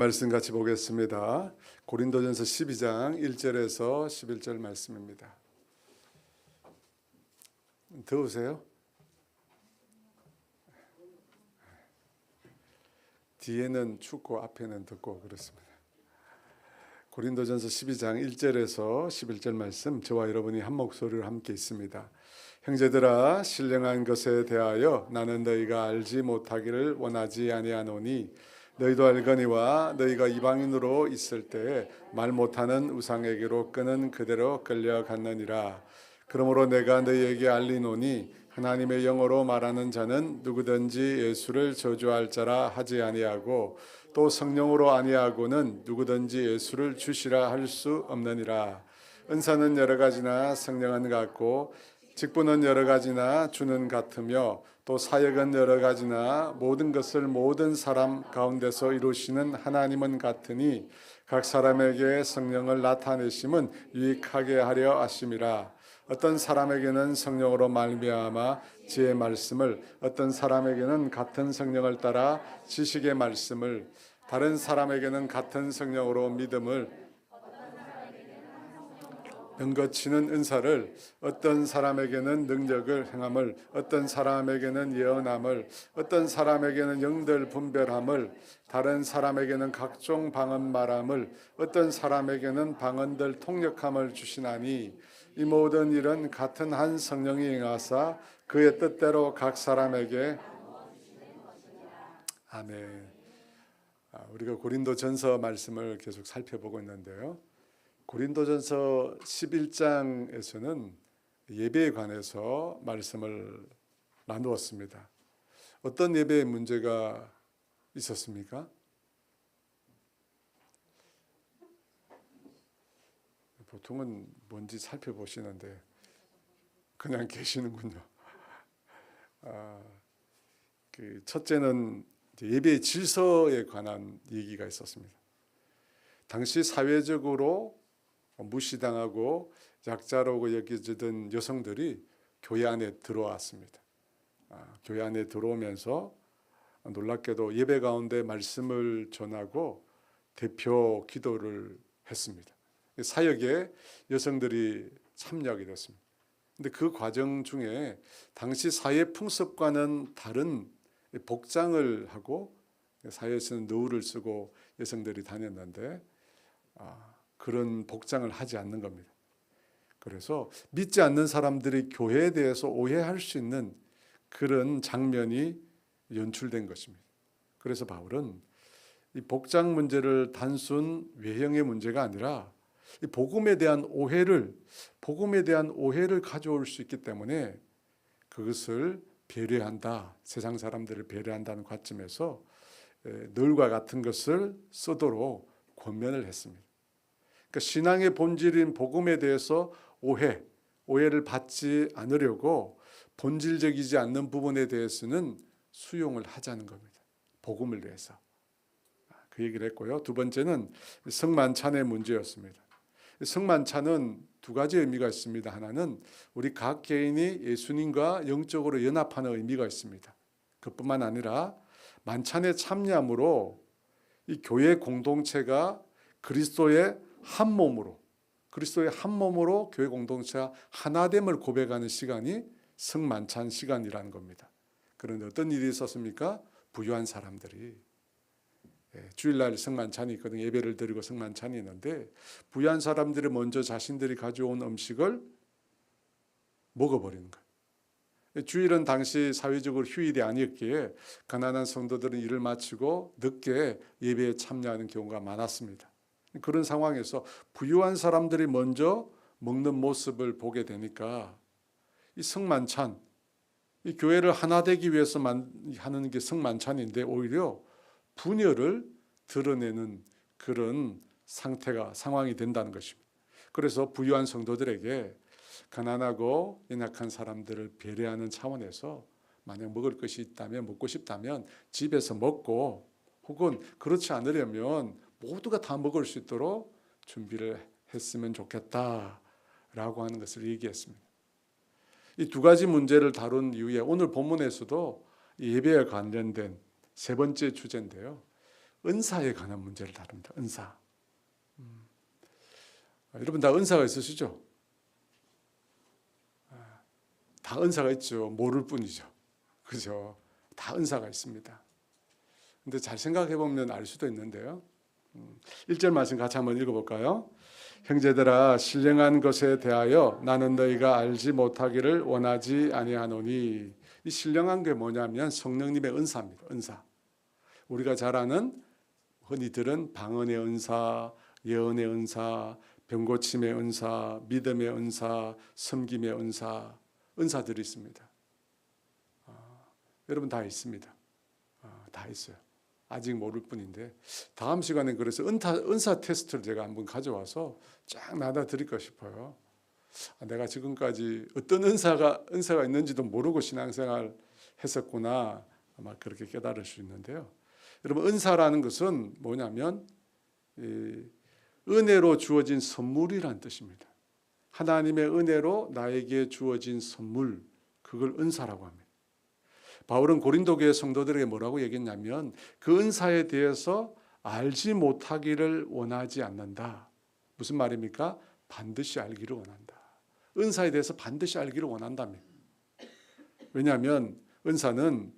말씀 같이 보겠습니다. 고린도전서 12장 1절에서 11절 말씀입니다. 더우세요? 뒤에는 춥고 앞에는 덥고 그렇습니다. 고린도전서 12장 1절에서 11절 말씀, 저와 여러분이 한 목소리로 함께 있습니다. 형제들아, 신령한 것에 대하여 나는 너희가 알지 못하기를 원하지 아니하노니 너희도 알거니와 너희가 이방인으로 있을 때에 말 못하는 우상에게로 끄는 그대로 끌려갔느니라. 그러므로 내가 너희에게 알리노니 하나님의 영어로 말하는 자는 누구든지 예수를 저주할 자라 하지 아니하고 또 성령으로 아니하고는 누구든지 예수를 주시라 할 수 없느니라. 은사는 여러 가지나 성령은 같고 직분은 여러 가지나 주는 같으며 또 사역은 여러 가지나 모든 것을 모든 사람 가운데서 이루시는 하나님은 같으니 각 사람에게 성령을 나타내심은 유익하게 하려 하심이라. 어떤 사람에게는 성령으로 말미암아 지혜의 말씀을, 어떤 사람에게는 같은 성령을 따라 지식의 말씀을, 다른 사람에게는 같은 성령으로 믿음을, 능거치는 은사를, 어떤 사람에게는 능력을 행함을, 어떤 사람에게는 예언함을, 어떤 사람에게는 영들 분별함을, 다른 사람에게는 각종 방언 말함을, 어떤 사람에게는 방언들 통역함을 주시나니 이 모든 일은 같은 한 성령이 행하사 그의 뜻대로 각 사람에게. 아멘. 우리가 고린도전서 말씀을 계속 살펴보고 있는데요. 고린도전서 11장에서는 예배에 관해서 말씀을 나누었습니다. 어떤 예배의 문제가 있었습니까? 보통은 뭔지 살펴보시는데 그냥 계시는군요. 첫째는 예배의 질서에 관한 얘기가 있었습니다. 당시 사회적으로 무시당하고 약자라고 여겨지던 여성들이 교회 안에 들어왔습니다. 교회 안에 들어오면서 놀랍게도 예배 가운데 말씀을 전하고 대표 기도를 했습니다. 사역에 여성들이 참여하게 됐습니다. 그런데 그 과정 중에 당시 사회 풍습과는 다른 복장을 하고 사회에서는 너울을 쓰고 여성들이 다녔는데 그런 복장을 하지 않는 겁니다. 그래서 믿지 않는 사람들이 교회에 대해서 오해할 수 있는 그런 장면이 연출된 것입니다. 그래서 바울은 이 복장 문제를 단순 외형의 문제가 아니라 이 복음에 대한 오해를 가져올 수 있기 때문에 그것을 배려한다, 세상 사람들을 배려한다는 관점에서 널과 같은 것을 쓰도록 권면을 했습니다. 그러니까 신앙의 본질인 복음에 대해서 오해를 받지 않으려고 본질적이지 않는 부분에 대해서는 수용을 하자는 겁니다. 복음을 위해서. 그 얘기를 했고요. 두 번째는 성만찬의 문제였습니다. 성만찬은 두 가지 의미가 있습니다. 하나는 우리 각 개인이 예수님과 영적으로 연합하는 의미가 있습니다. 그뿐만 아니라 만찬에 참여함으로 이 교회 공동체가 그리스도의 한 몸으로 교회 공동체가 하나됨을 고백하는 시간이 성만찬 시간이라는 겁니다. 그런데 어떤 일이 있었습니까? 부유한 사람들이 주일날 성만찬이 있거든요. 예배를 드리고 성만찬이 있는데 부유한 사람들이 먼저 자신들이 가져온 음식을 먹어버리는 거예요. 주일은 당시 사회적으로 휴일이 아니었기에 가난한 성도들은 일을 마치고 늦게 예배에 참여하는 경우가 많았습니다. 그런 상황에서 부유한 사람들이 먼저 먹는 모습을 보게 되니까 이 성만찬, 이 교회를 하나 되기 위해서 하는 게 성만찬인데 오히려 분열을 드러내는 그런 상황이 된다는 것입니다. 그래서 부유한 성도들에게 가난하고 연약한 사람들을 배려하는 차원에서 만약 먹을 것이 있다면, 먹고 싶다면 집에서 먹고, 혹은 그렇지 않으려면 모두가 다 먹을 수 있도록 준비를 했으면 좋겠다라고 하는 것을 얘기했습니다. 이 두 가지 문제를 다룬 이후에 오늘 본문에서도 예배에 관련된 세 번째 주제인데요. 은사에 관한 문제를 다룹니다. 은사. 여러분 다 은사가 있으시죠? 다 은사가 있죠. 모를 뿐이죠. 그죠? 다 은사가 있습니다. 근데 잘 생각해 보면 알 수도 있는데요. 1절 말씀 같이 한번 읽어볼까요? 형제들아 신령한 것에 대하여 나는 너희가 알지 못하기를 원하지 아니하노니. 이 신령한 게 뭐냐면 성령님의 은사입니다. 은사. 우리가 잘 아는 흔히 들은 방언의 은사, 예언의 은사, 병고침의 은사, 믿음의 은사, 섬김의 은사, 은사들이 있습니다. 여러분 다 있습니다. 다 있어요. 아직 모를 뿐인데 다음 시간에 그래서 은사 테스트를 제가 한번 가져와서 쫙 나눠 드릴까 싶어요. 내가 지금까지 어떤 은사가 있는지도 모르고 신앙생활 했었구나. 아마 그렇게 깨달을 수 있는데요. 여러분 은사라는 것은 뭐냐면 은혜로 주어진 선물이란 뜻입니다. 하나님의 은혜로 나에게 주어진 선물, 그걸 은사라고 합니다. 바울은 고린도 교회 성도들에게 뭐라고 얘기했냐면 그 은사에 대해서 알지 못하기를 원하지 않는다. 무슨 말입니까? 반드시 알기를 원한다. 은사에 대해서 반드시 알기를 원한다며. 왜냐하면 은사는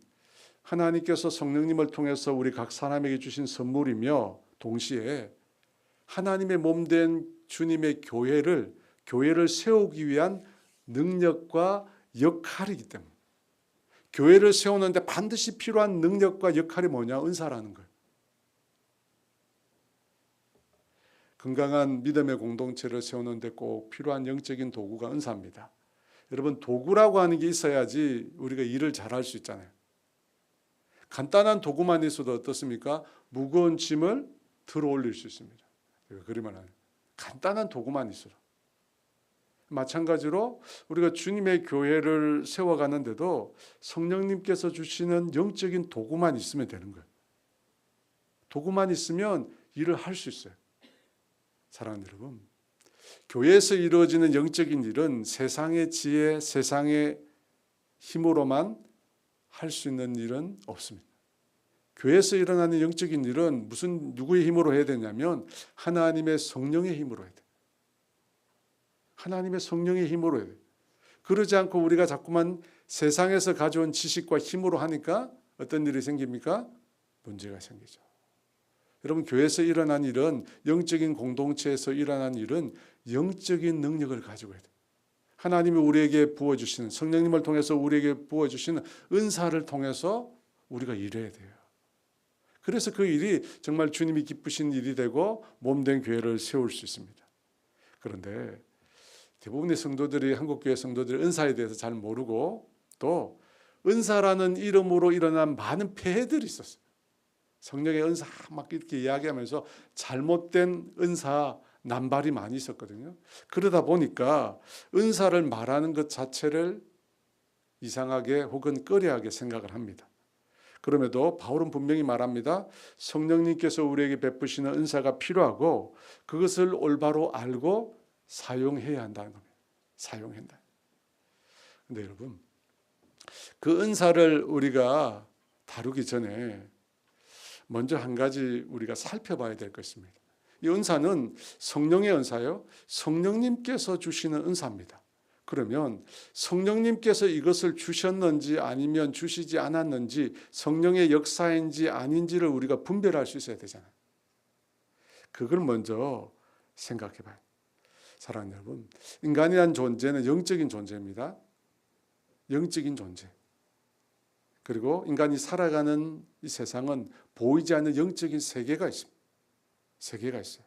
하나님께서 성령님을 통해서 우리 각 사람에게 주신 선물이며 동시에 하나님의 몸된 주님의 교회를 세우기 위한 능력과 역할이기 때문에 교회를 세우는데 반드시 필요한 능력과 역할이 뭐냐? 은사라는 거예요. 건강한 믿음의 공동체를 세우는데 꼭 필요한 영적인 도구가 은사입니다. 여러분 도구라고 하는 게 있어야지 우리가 일을 잘할 수 있잖아요. 간단한 도구만 있어도 어떻습니까? 무거운 짐을 들어 올릴 수 있습니다. 그러면 간단한 도구만 있어도. 마찬가지로 우리가 주님의 교회를 세워가는데도 성령님께서 주시는 영적인 도구만 있으면 되는 거예요. 도구만 있으면 일을 할 수 있어요. 사랑하는 여러분, 교회에서 이루어지는 영적인 일은 세상의 지혜, 세상의 힘으로만 할 수 있는 일은 없습니다. 교회에서 일어나는 영적인 일은 누구의 힘으로 해야 되냐면 하나님의 성령의 힘으로 해야 돼요. 하나님의 성령의 힘으로 해야 돼요. 그러지 않고 우리가 자꾸만 세상에서 가져온 지식과 힘으로 하니까 어떤 일이 생깁니까? 문제가 생기죠. 여러분 교회에서 일어난 일은 영적인 공동체에서 일어난 일은 영적인 능력을 가지고 해야 돼요. 하나님이 우리에게 부어주시는 성령님을 통해서 우리에게 부어주시는 은사를 통해서 우리가 일해야 돼요. 그래서 그 일이 정말 주님이 기쁘신 일이 되고 몸된 교회를 세울 수 있습니다. 그런데 대부분의 성도들이 한국교회 성도들이 은사에 대해서 잘 모르고 또 은사라는 이름으로 일어난 많은 폐해들이 있었어요. 성령의 은사 막 이렇게 이야기하면서 잘못된 은사 남발이 많이 있었거든요. 그러다 보니까 은사를 말하는 것 자체를 이상하게 혹은 꺼려하게 생각을 합니다. 그럼에도 바울은 분명히 말합니다. 성령님께서 우리에게 베푸시는 은사가 필요하고 그것을 올바로 알고 사용해야 한다는 겁니다. 사용한다. 그런데 여러분 그 은사를 우리가 다루기 전에 먼저 한 가지 우리가 살펴봐야 될 것입니다. 이 은사는 성령의 은사요. 성령님께서 주시는 은사입니다. 그러면 성령님께서 이것을 주셨는지 아니면 주시지 않았는지 성령의 역사인지 아닌지를 우리가 분별할 수 있어야 되잖아요. 그걸 먼저 생각해 봐요. 사랑하는 여러분, 인간이란 존재는 영적인 존재입니다. 영적인 존재. 그리고 인간이 살아가는 이 세상은 보이지 않는 영적인 세계가 있습니다. 세계가 있어요.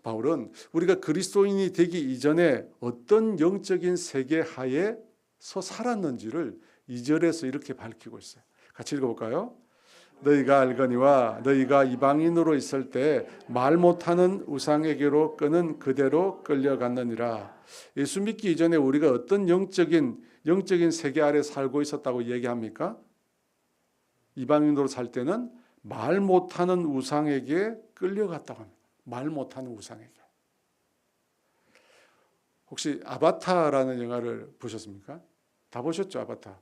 바울은 우리가 그리스도인이 되기 이전에 어떤 영적인 세계 하에서 살았는지를 2절에서 이렇게 밝히고 있어요. 같이 읽어볼까요? 너희가 알거니와 너희가 이방인으로 있을 때 말 못하는 우상에게로 끄는 그대로 끌려갔느니라. 예수 믿기 이전에 우리가 어떤 영적인 세계 아래 살고 있었다고 얘기합니까? 이방인으로 살 때는 말 못하는 우상에게 끌려갔다고 합니다. 말 못하는 우상에게. 혹시 아바타라는 영화를 보셨습니까? 다 보셨죠? 아바타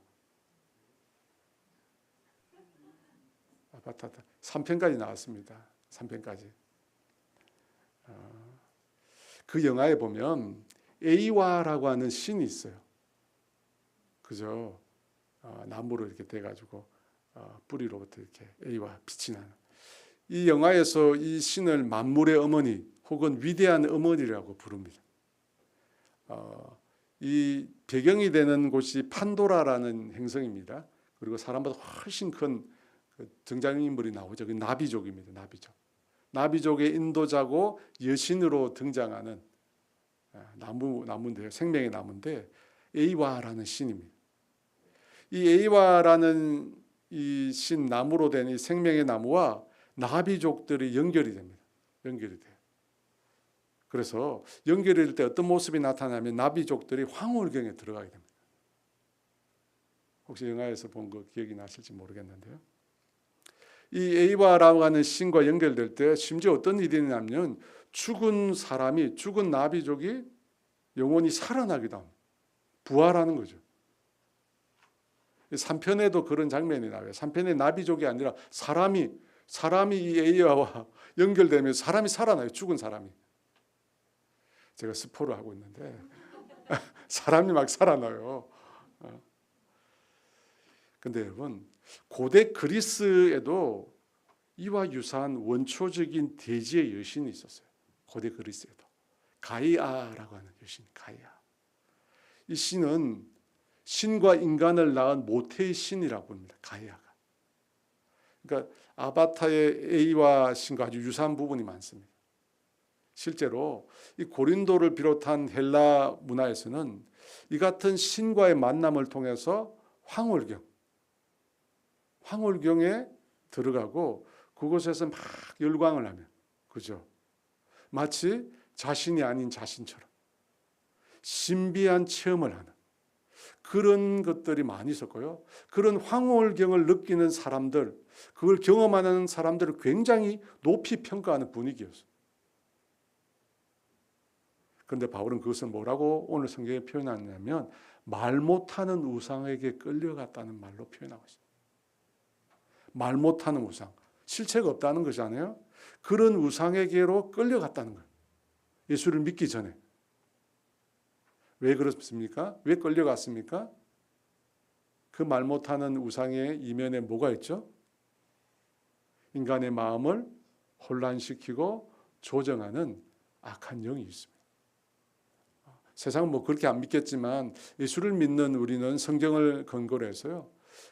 3편까지 나왔습니다. 3편까지. 그 영화에 보면 에이와라고 하는 신이 있어요. 그죠? 나무로 이렇게 돼가지고 뿌리로부터 이렇게 에이와 빛이 나는. 이 영화에서 이 신을 만물의 어머니 혹은 위대한 어머니라고 부릅니다. 이 배경이 되는 곳이 판도라라는 행성입니다. 그리고 사람보다 훨씬 큰 등장인물이 나오죠. 그 나비족입니다. 나비족. 나비족의 인도자고 여신으로 등장하는 나무인데요. 생명의 나무인데 에이와라는 신입니다. 이 에이와라는 이 신 나무로 된 이 생명의 나무와 나비족들이 연결이 됩니다. 연결이 돼요. 그래서 연결이 될 때 어떤 모습이 나타나면 나비족들이 황홀경에 들어가게 됩니다. 혹시 영화에서 본 거 기억이 나실지 모르겠는데요. 이 에이와라고 하는 신과 연결될 때 심지어 어떤 일이 있냐면 죽은 나비족이 영혼이 살아나기도 합니다. 부활하는 거죠. 3편에도 그런 장면이 나와요. 3편에 나비족이 아니라 사람이 이 에이와와 연결되면서 사람이 살아나요. 죽은 사람이. 제가 스포를 하고 있는데 사람이 막 살아나요. 근데 여러분, 고대 그리스에도 이와 유사한 원초적인 대지의 여신이 있었어요. 고대 그리스에도. 가이아라고 하는 여신, 가이아. 이 신은 신과 인간을 낳은 모태의 신이라고 합니다. 가이아가. 그러니까 아바타의 에이와 신과 아주 유사한 부분이 많습니다. 실제로 이 고린도를 비롯한 헬라 문화에서는 이 같은 신과의 만남을 통해서 황홀경에 들어가고 그곳에서 막 열광을 하면, 그죠? 마치 자신이 아닌 자신처럼 신비한 체험을 하는 그런 것들이 많이 있었고요. 그런 황홀경을 느끼는 사람들, 그걸 경험하는 사람들을 굉장히 높이 평가하는 분위기였어요. 그런데 바울은 그것을 뭐라고 오늘 성경에 표현하냐면 말 못하는 우상에게 끌려갔다는 말로 표현하고 있습니다. 말 못하는 우상, 실체가 없다는 거잖아요. 그런 우상에게로 끌려갔다는 거예요. 예수를 믿기 전에. 왜 그렇습니까? 왜 끌려갔습니까? 그 말 못하는 우상의 이면에 뭐가 있죠? 인간의 마음을 혼란시키고 조정하는 악한 영이 있습니다. 세상은 뭐 그렇게 안 믿겠지만 예수를 믿는 우리는 성경을 근거로 해서요.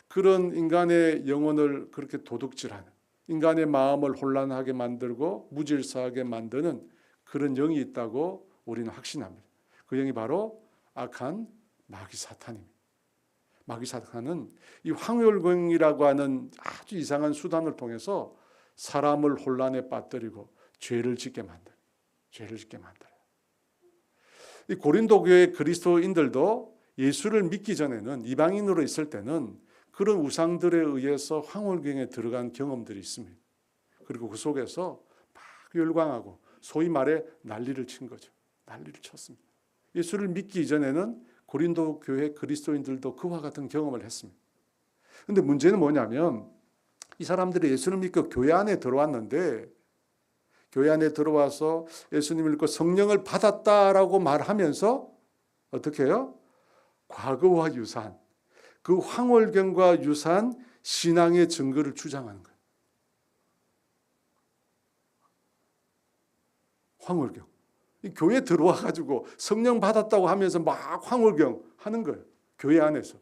그런 인간의 영혼을 그렇게 도둑질하는, 인간의 마음을 혼란하게 만들고 무질서하게 만드는 그런 영이 있다고 우리는 확신합니다. 그 영이 바로 악한 마귀 사탄입니다. 마귀 사탄은 이 황홀경이라고 하는 아주 이상한 수단을 통해서 사람을 혼란에 빠뜨리고 죄를 짓게 만들어요. 이 고린도 교회 그리스도인들도 예수를 믿기 전에는, 이방인으로 있을 때는 그런 우상들에 의해서 황홀경에 들어간 경험들이 있습니다. 그리고 그 속에서 막 열광하고 소위 말해 난리를 친 거죠. 난리를 쳤습니다. 예수를 믿기 이전에는 고린도 교회 그리스도인들도 그와 같은 경험을 했습니다. 그런데 문제는 뭐냐면 이 사람들이 예수를 믿고 교회 안에 들어왔는데, 교회 안에 들어와서 예수님을 믿고 성령을 받았다라고 말하면서 어떻게 해요? 과거와 유사한, 그 황홀경과 유사한 신앙의 증거를 주장하는 거예요. 황홀경. 교회 들어와 가지고 성령 받았다고 하면서 막 황홀경 하는 거예요. 교회 안에서.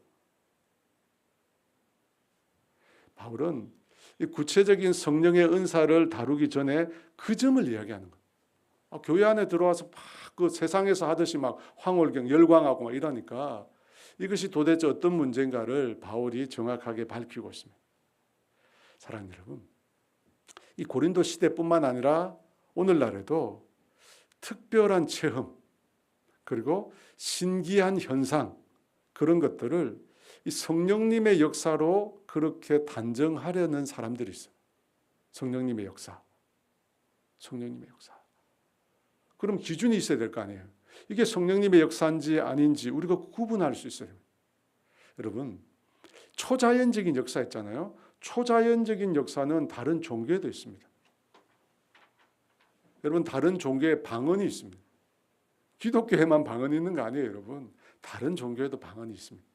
바울은 이 구체적인 성령의 은사를 다루기 전에 그 점을 이야기하는 거예요. 교회 안에 들어와서 막 그 세상에서 하듯이 막 황홀경, 열광하고 막 이러니까 이것이 도대체 어떤 문제인가를 바울이 정확하게 밝히고 있습니다. 사랑하는 여러분, 이 고린도 시대뿐만 아니라 오늘날에도 특별한 체험, 그리고 신기한 현상, 그런 것들을 이 성령님의 역사로 그렇게 단정하려는 사람들이 있어요. 성령님의 역사. 그럼 기준이 있어야 될 거 아니에요. 이게 성령님의 역사인지 아닌지 우리가 구분할 수 있어요. 여러분, 초자연적인 역사 있잖아요. 초자연적인 역사는 다른 종교에도 있습니다. 여러분 다른 종교에 방언이 있습니다. 기독교에만 방언이 있는 거 아니에요, 여러분. 다른 종교에도 방언이 있습니다.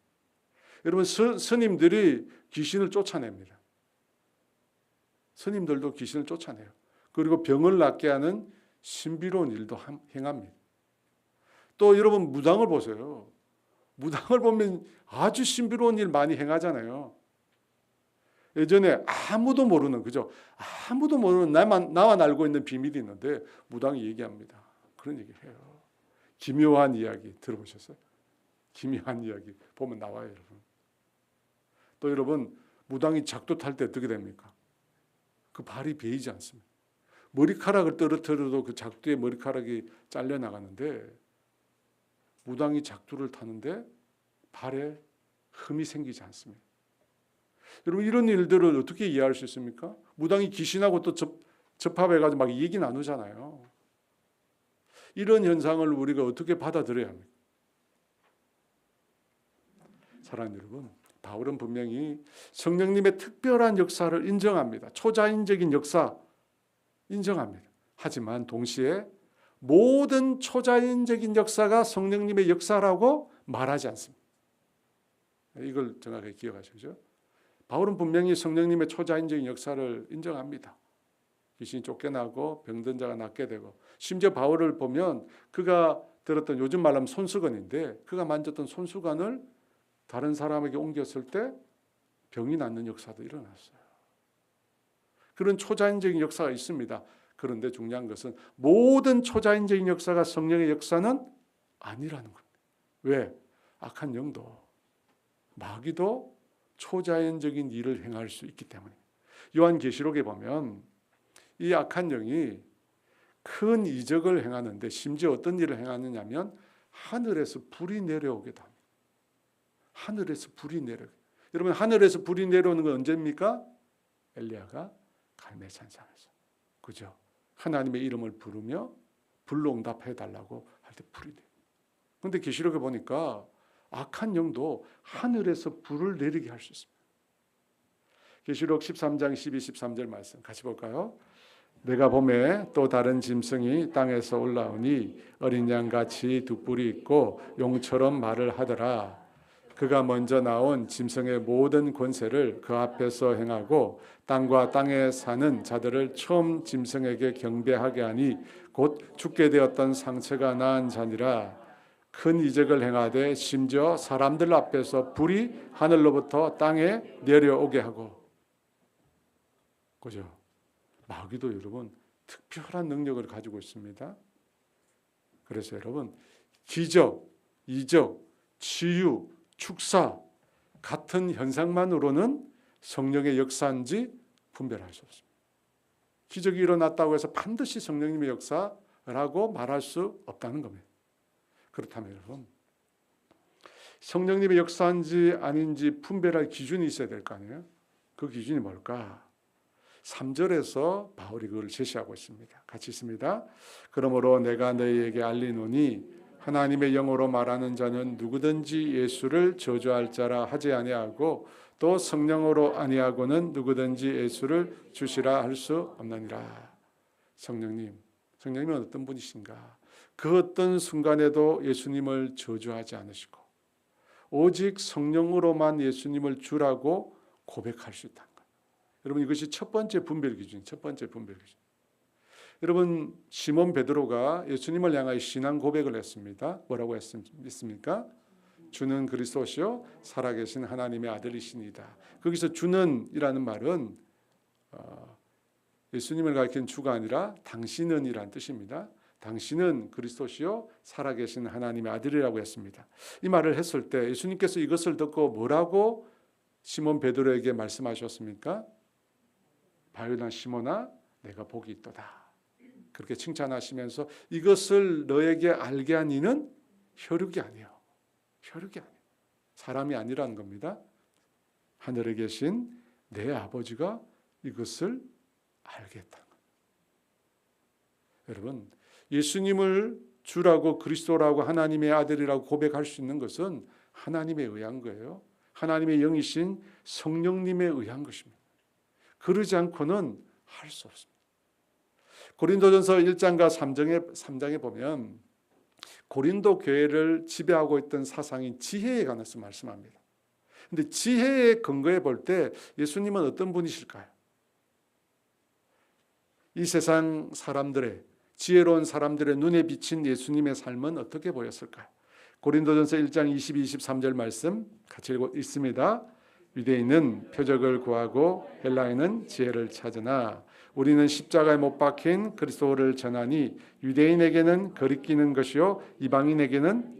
여러분 스님들이 귀신을 쫓아냅니다. 스님들도 귀신을 쫓아내요. 그리고 병을 낫게 하는 신비로운 일도 행합니다. 또 여러분 무당을 보세요. 무당을 보면 아주 신비로운 일 많이 행하잖아요. 예전에 아무도 모르는, 그죠? 아무도 모르는 나만 알고 있는 비밀이 있는데 무당이 얘기합니다. 그런 얘기 해요. 기묘한 이야기 들어보셨어요? 기묘한 이야기 보면 나와요, 여러분. 또 여러분 무당이 작두 탈 때 어떻게 됩니까? 그 발이 베이지 않습니다. 머리카락을 떨어뜨려도 그 작두의 머리카락이 잘려 나가는데 무당이 작두를 타는데 발에 흠이 생기지 않습니다. 여러분 이런 일들을 어떻게 이해할 수 있습니까? 무당이 귀신하고 또 접합해가지고 막 얘기 나누잖아요. 이런 현상을 우리가 어떻게 받아들여야 합니까? 사랑하는 여러분, 바울은 분명히 성령님의 특별한 역사를 인정합니다. 초자연적인 역사 인정합니다. 하지만 동시에 모든 초자연적인 역사가 성령님의 역사라고 말하지 않습니다. 이걸 정확하게 기억하시죠? 바울은 분명히 성령님의 초자연적인 역사를 인정합니다. 귀신이 쫓겨나고 병든 자가 낫게 되고, 심지어 바울을 보면 그가 들었던, 요즘 말하면 손수건인데, 그가 만졌던 손수건을 다른 사람에게 옮겼을 때 병이 낫는 역사도 일어났어요. 그런 초자연적인 역사가 있습니다. 그런데 중요한 것은 모든 초자연적인 역사가 성령의 역사는 아니라는 겁니다. 왜? 악한 영도 마귀도 초자연적인 일을 행할 수 있기 때문입니다. 요한계시록에 보면 이 악한 영이 큰 이적을 행하는데, 심지어 어떤 일을 행하느냐면 하늘에서 불이 내려오기도 합니다. 하늘에서 불이 내려. 여러분 하늘에서 불이 내려오는 건 언제입니까? 엘리야가 갈멜 산상에서, 그죠? 하나님의 이름을 부르며 불로 응답해 달라고 할 때 불이 돼. 그런데 계시록에 보니까 악한 영도 하늘에서 불을 내리게 할 수 있습니다. 계시록 13장 12, 13절 말씀 같이 볼까요? 내가 봄에 또 다른 짐승이 땅에서 올라오니 어린 양같이 두 뿔이 있고 용처럼 말을 하더라. 그가 먼저 나온 짐승의 모든 권세를 그 앞에서 행하고 땅과 땅에 사는 자들을 처음 짐승에게 경배하게 하니 곧 죽게 되었던 상처가 나은 자니라. 큰 이적을 행하되 심지어 사람들 앞에서 불이 하늘로부터 땅에 내려오게 하고, 그죠? 마귀도 여러분 특별한 능력을 가지고 있습니다. 그래서 여러분 기적, 이적, 치유, 축사 같은 현상만으로는 성령의 역사인지 분별할 수 없습니다. 기적이 일어났다고 해서 반드시 성령님의 역사라고 말할 수 없다는 겁니다. 그렇다면 여러분 성령님의 역사인지 아닌지 분별할 기준이 있어야 될 거 아니에요? 그 기준이 뭘까? 3절에서 바울이 그걸 제시하고 있습니다. 같이 있습니다. 그러므로 내가 너희에게 알리노니 하나님의 영으로 말하는 자는 누구든지 예수를 저주할 자라 하지 아니하고 또 성령으로 아니하고는 누구든지 예수를 주시라 할 수 없느니라. 성령님은 어떤 분이신가? 그 어떤 순간에도 예수님을 저주하지 않으시고 오직 성령으로만 예수님을 주라고 고백할 수 있다는 거예요. 여러분 이것이 첫 번째 분별 기준. 여러분 시몬 베드로가 예수님을 향하여 신앙 고백을 했습니다. 뭐라고 했습니까? 주는 그리스도시요 살아계신 하나님의 아들이시니다. 거기서 주는 이라는 말은 예수님을 가리키는 주가 아니라 당신은 이란 뜻입니다. 당신은 그리스도시요 살아계신 하나님의 아들이라고 했습니다. 이 말을 했을 때 예수님께서 이것을 듣고 뭐라고 시몬 베드로에게 말씀하셨습니까? 바요나 시몬아 내가 복이 있도다. 그렇게 칭찬하시면서 이것을 너에게 알게 한 이는 혈육이 아니에요. 사람이 아니라는 겁니다. 하늘에 계신 내 아버지가 이것을 알게 했다는 겁니다. 여러분 예수님을 주라고 그리스도라고 하나님의 아들이라고 고백할 수 있는 것은 하나님에 의한 거예요. 하나님의 영이신 성령님에 의한 것입니다. 그러지 않고는 할 수 없습니다. 고린도전서 1장과 3장에 보면 고린도 교회를 지배하고 있던 사상인 지혜에 관해서 말씀합니다. 근데 지혜의 근거에 볼 때 예수님은 어떤 분이실까요? 이 세상 사람들의, 지혜로운 사람들의 눈에 비친 예수님의 삶은 어떻게 보였을까요? 고린도전서 1장 22, 23절 말씀 같이 읽습니다. 유대인은 표적을 구하고 헬라인은 지혜를 찾으나 우리는 십자가에 못 박힌 그리스도를 전하니 유대인에게는 거리끼는 것이요 이방인에게는,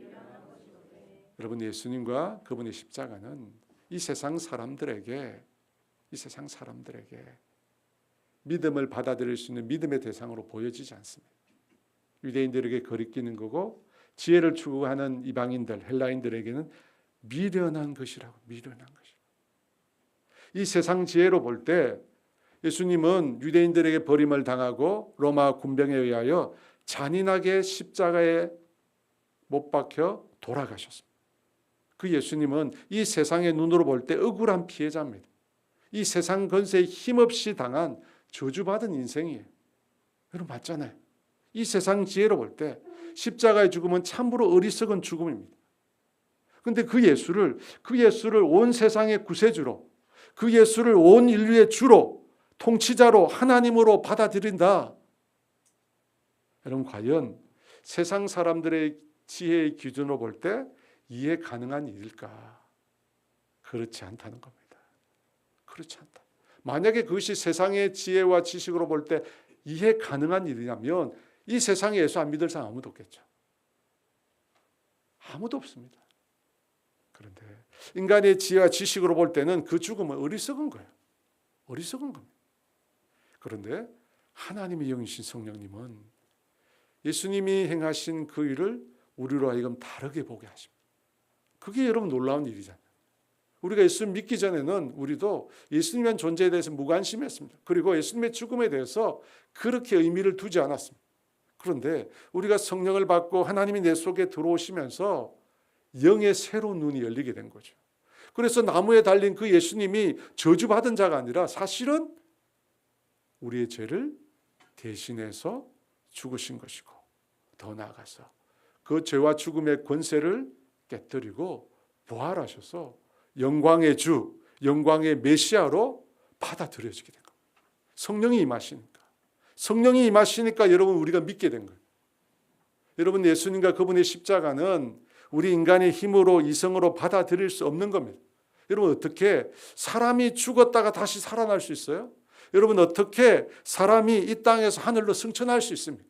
여러분, 예수님과 그분의 십자가는 이 세상 사람들에게 믿음을 받아들일 수 있는 믿음의 대상으로 보여지지 않습니다. 유대인들에게 거리끼는 거고 지혜를 추구하는 이방인들, 헬라인들에게는 미련한 것이라고. 이 세상 지혜로 볼 때 예수님은 유대인들에게 버림을 당하고 로마 군병에 의하여 잔인하게 십자가에 못 박혀 돌아가셨습니다. 그 예수님은 이 세상의 눈으로 볼 때 억울한 피해자입니다. 이 세상 권세에 힘없이 당한 저주받은 인생이에요. 여러분 맞잖아요. 이 세상 지혜로 볼 때 십자가의 죽음은 참으로 어리석은 죽음입니다. 그런데 그 예수를 온 세상의 구세주로, 그 예수를 온 인류의 주로, 통치자로, 하나님으로 받아들인다. 여러분 과연 세상 사람들의 지혜의 기준으로 볼 때 이해 가능한 일일까? 그렇지 않다는 겁니다. 그렇지 않다. 만약에 그것이 세상의 지혜와 지식으로 볼 때 이해 가능한 일이라면 이 세상에 예수 안 믿을 사람 아무도 없겠죠. 아무도 없습니다. 그런데 인간의 지혜와 지식으로 볼 때는 그 죽음은 어리석은 거예요. 어리석은 겁니다. 그런데 하나님의 영이신 성령님은 예수님이 행하신 그 일을 우리로 하여금 다르게 보게 하십니다. 그게 여러분 놀라운 일이잖아요. 우리가 예수님 믿기 전에는 우리도 예수님의 존재에 대해서 무관심했습니다. 그리고 예수님의 죽음에 대해서 그렇게 의미를 두지 않았습니다. 그런데 우리가 성령을 받고 하나님이 내 속에 들어오시면서 영의 새로운 눈이 열리게 된 거죠. 그래서 나무에 달린 그 예수님이 저주받은 자가 아니라 사실은 우리의 죄를 대신해서 죽으신 것이고, 더 나아가서 그 죄와 죽음의 권세를 깨뜨리고 부활하셔서 영광의 주, 영광의 메시아로 받아들여지게 된 겁니다. 성령이 임하시니까 여러분 우리가 믿게 된 거예요. 여러분 예수님과 그분의 십자가는 우리 인간의 힘으로 이성으로 받아들일 수 없는 겁니다. 여러분 어떻게 사람이 죽었다가 다시 살아날 수 있어요? 여러분 어떻게 사람이 이 땅에서 하늘로 승천할 수 있습니까?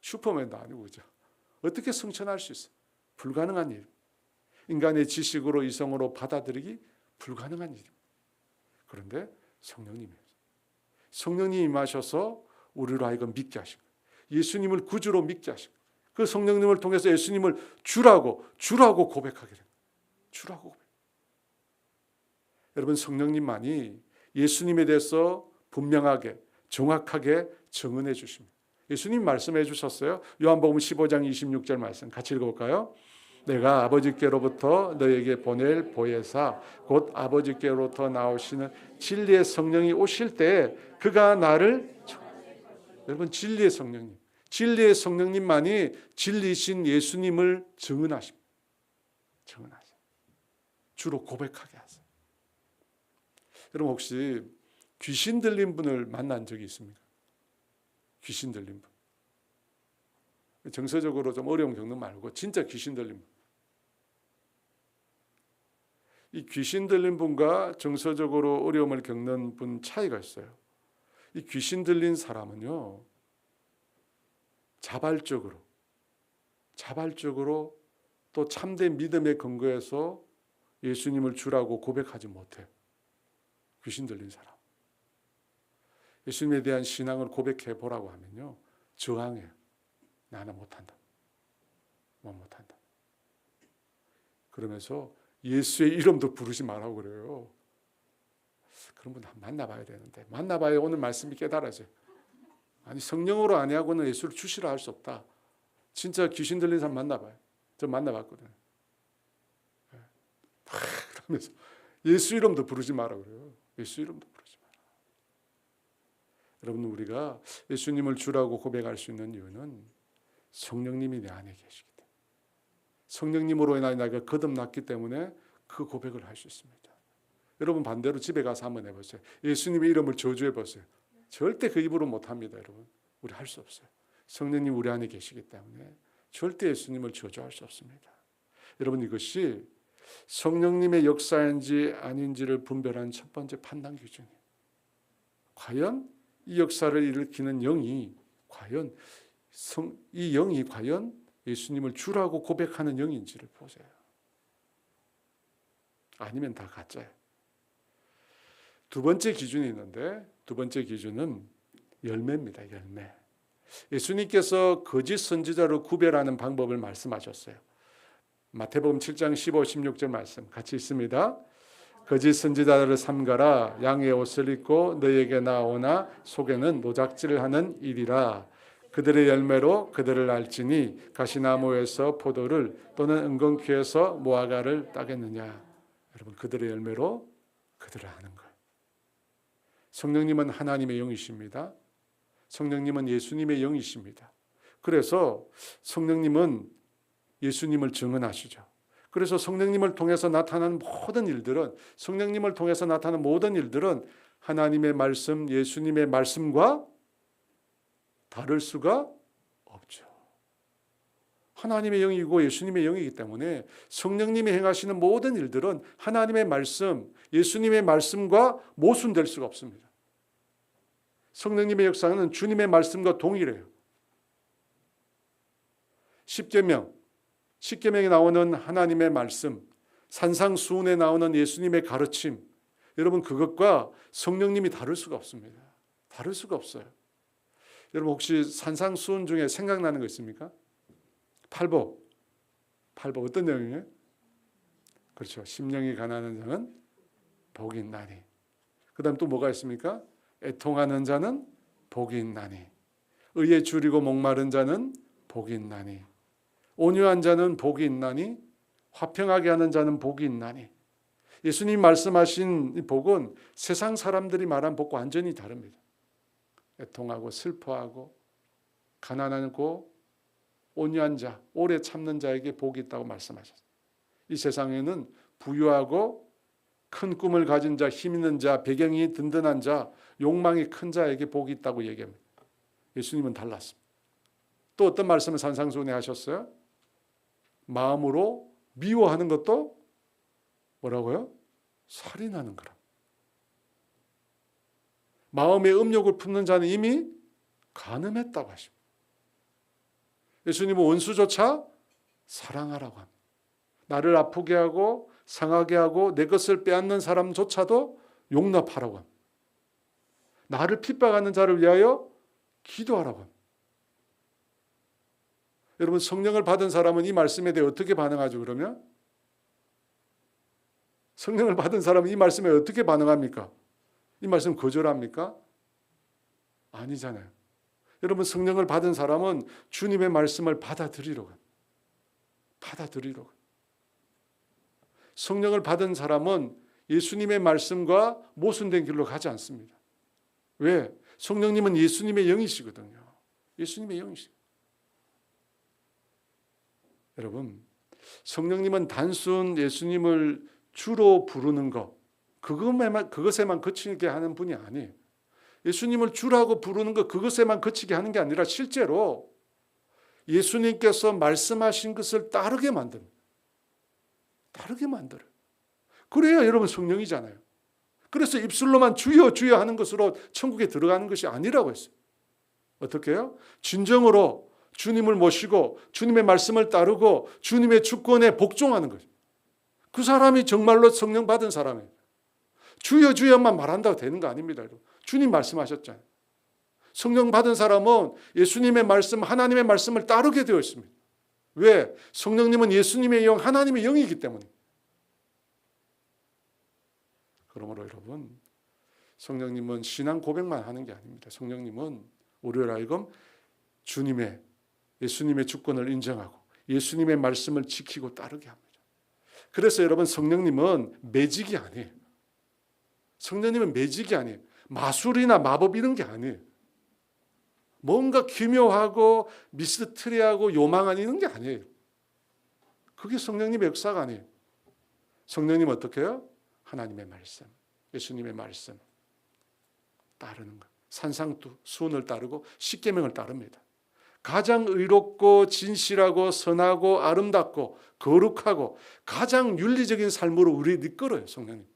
슈퍼맨도 아니고 그죠? 어떻게 승천할 수 있어요? 불가능한 일. 인간의 지식으로 이성으로 받아들이기 불가능한 일입니다. 그런데 성령님이 임하셔서 우리로 하여금 믿게 하신 거예요. 예수님을 구주로 믿게 하신 거예요. 그 성령님을 통해서 예수님을 주라고 고백하게 됩니다. 주라고 고백. 여러분 성령님만이 예수님에 대해서 분명하게 정확하게 증언해 주십니다. 예수님 말씀해 주셨어요. 요한복음 15장 26절 말씀 같이 읽어볼까요? 내가 아버지께로부터 너에게 보낼 보혜사 곧 아버지께로부터 나오시는 진리의 성령이 오실 때 그가 나를, 여러분 진리의 성령님만이 진리신 예수님을 증언하십니다. 주로 고백하게 하세요. 여러분 혹시 귀신 들린 분을 만난 적이 있습니까? 귀신 들린 분. 정서적으로 좀 어려움 겪는 말고 진짜 귀신 들린 분. 이 귀신 들린 분과 정서적으로 어려움을 겪는 분 차이가 있어요. 이 귀신 들린 사람은요, 자발적으로 또 참된 믿음의 근거에서 예수님을 주라고 고백하지 못해요. 귀신 들린 사람. 예수님에 대한 신앙을 고백해 보라고 하면요, 저항해요. 나는 못한다. 못한다. 그러면서 예수의 이름도 부르지 말라고 그래요. 그런 분 만나봐야 되는데, 만나봐야 오늘 말씀이 깨달아져요. 아니 성령으로 아니하고는 예수를 주시라 할 수 없다. 진짜 귀신 들린 사람 만나봐요. 저 만나봤거든요. 그러면서 예수 이름도 부르지 마라 그래요. 예수 이름도 부르지 마라. 여러분, 우리가 예수님을 주라고 고백할 수 있는 이유는 성령님이 내 안에 계시기 때문에, 성령님으로 인하여 내가 거듭났기 때문에 그 고백을 할 수 있습니다. 여러분, 반대로 집에 가서 한번 해보세요. 예수님의 이름을 저주해 보세요. 절대 그 입으로 못합니다. 여러분, 우리 할 수 없어요. 성령님 우리 안에 계시기 때문에 절대 예수님을 저주할 수 없습니다. 여러분, 이것이 성령님의 역사인지 아닌지를 분별하는 첫 번째 판단 기준이에요. 과연 이 역사를 일으키는 영이 과연 이 영이 과연 예수님을 주라고 고백하는 영인지를 보세요. 아니면 다 가짜예요. 두 번째 기준이 있는데, 두 번째 기준은 열매입니다. 열매. 예수님께서 거짓 선지자로 구별하는 방법을 말씀하셨어요. 마태복음 7장 15, 16절 말씀 같이 있습니다. 거짓 선지자를 삼가라. 양의 옷을 입고 너에게 나오나 속에는 노작질을 하는 일이라. 그들의 열매로 그들을 알지니 가시나무에서 포도를 또는 은근퀴에서 무화과를 따겠느냐. 여러분, 그들의 열매로 그들을 아는 거예요. 성령님은 하나님의 영이십니다. 성령님은 예수님의 영이십니다. 그래서 성령님은 예수님을 증언하시죠. 그래서 성령님을 통해서 나타나는 모든 일들은, 성령님을 통해서 나타나는 모든 일들은 하나님의 말씀, 예수님의 말씀과 다를 수가 없죠. 하나님의 영이고 예수님의 영이기 때문에 성령님이 행하시는 모든 일들은 하나님의 말씀, 예수님의 말씀과 모순될 수가 없습니다. 성령님의 역사는 주님의 말씀과 동일해요. 십계명에 나오는 하나님의 말씀, 산상수훈에 나오는 예수님의 가르침, 여러분, 그것과 성령님이 다를 수가 없습니다. 다를 수가 없어요. 여러분, 혹시 산상수훈 중에 생각나는 거 있습니까? 팔복 어떤 내용이에요? 그렇죠. 심령이 가난한 자는 복이 있나니. 그 다음 또 뭐가 있습니까? 애통하는 자는 복이 있나니. 의에 줄이고 목마른 자는 복이 있나니. 온유한 자는 복이 있나니. 화평하게 하는 자는 복이 있나니. 예수님 말씀하신 이 복은 세상 사람들이 말한 복과 완전히 다릅니다. 애통하고 슬퍼하고 가난하고 온유한 자, 오래 참는 자에게 복이 있다고 말씀하셨어요. 이 세상에는 부유하고 큰 꿈을 가진 자, 힘 있는 자, 배경이 든든한 자, 욕망이 큰 자에게 복이 있다고 얘기합니다. 예수님은 달랐습니다. 또 어떤 말씀을 산상수훈에 하셨어요? 마음으로 미워하는 것도 뭐라고요? 살인하는 거라. 마음의 음욕을 품는 자는 이미 간음했다고 하십니다. 예수님은 원수조차 사랑하라고 합니다. 나를 아프게 하고 상하게 하고 내 것을 빼앗는 사람조차도 용납하라고 합니다. 나를 핍박하는 자를 위하여 기도하라고 합니다. 여러분, 성령을 받은 사람은 이 말씀에 대해 어떻게 반응하죠? 그러면 성령을 받은 사람은 이 말씀에 어떻게 반응합니까? 이 말씀 거절합니까? 아니잖아요. 여러분, 성령을 받은 사람은 주님의 말씀을 받아들이려고 합니다. 받아들이려고 합니다. 성령을 받은 사람은 예수님의 말씀과 모순된 길로 가지 않습니다. 왜? 성령님은 예수님의 영이시거든요. 예수님의 영이시거든요. 여러분, 성령님은 단순 예수님을 주로 부르는 것, 그것에만 그치게 하는 분이 아니에요. 예수님을 주라고 부르는 것, 그것에만 그치게 하는 게 아니라 실제로 예수님께서 말씀하신 것을 따르게 만듭니다. 따르게 만들어요. 그래야 여러분 성령이잖아요. 그래서 입술로만 주여 주여 하는 것으로 천국에 들어가는 것이 아니라고 했어요. 어떻게 해요? 진정으로 주님을 모시고 주님의 말씀을 따르고 주님의 주권에 복종하는 거죠. 그 사람이 정말로 성령 받은 사람이에요. 주여 주여만 말한다고 되는 거 아닙니다. 주님 말씀하셨잖아요. 성령 받은 사람은 예수님의 말씀, 하나님의 말씀을 따르게 되어 있습니다. 왜? 성령님은 예수님의 영, 하나님의 영이기 때문에. 그러므로 여러분, 성령님은 신앙 고백만 하는 게 아닙니다. 성령님은 우리를 하여금 주님의, 예수님의 주권을 인정하고 예수님의 말씀을 지키고 따르게 합니다. 그래서 여러분, 성령님은 매직이 아니에요. 성령님은 매직이 아니에요. 마술이나 마법 이런 게 아니에요. 뭔가 기묘하고 미스터리하고 요망한 이런 게 아니에요. 그게 성령님의 역사가 아니에요. 성령님 어떻게 해요? 하나님의 말씀, 예수님의 말씀 따르는 것. 산상수훈을 따르고 십계명을 따릅니다. 가장 의롭고 진실하고 선하고 아름답고 거룩하고 가장 윤리적인 삶으로 우리를 이끌어요. 성령님.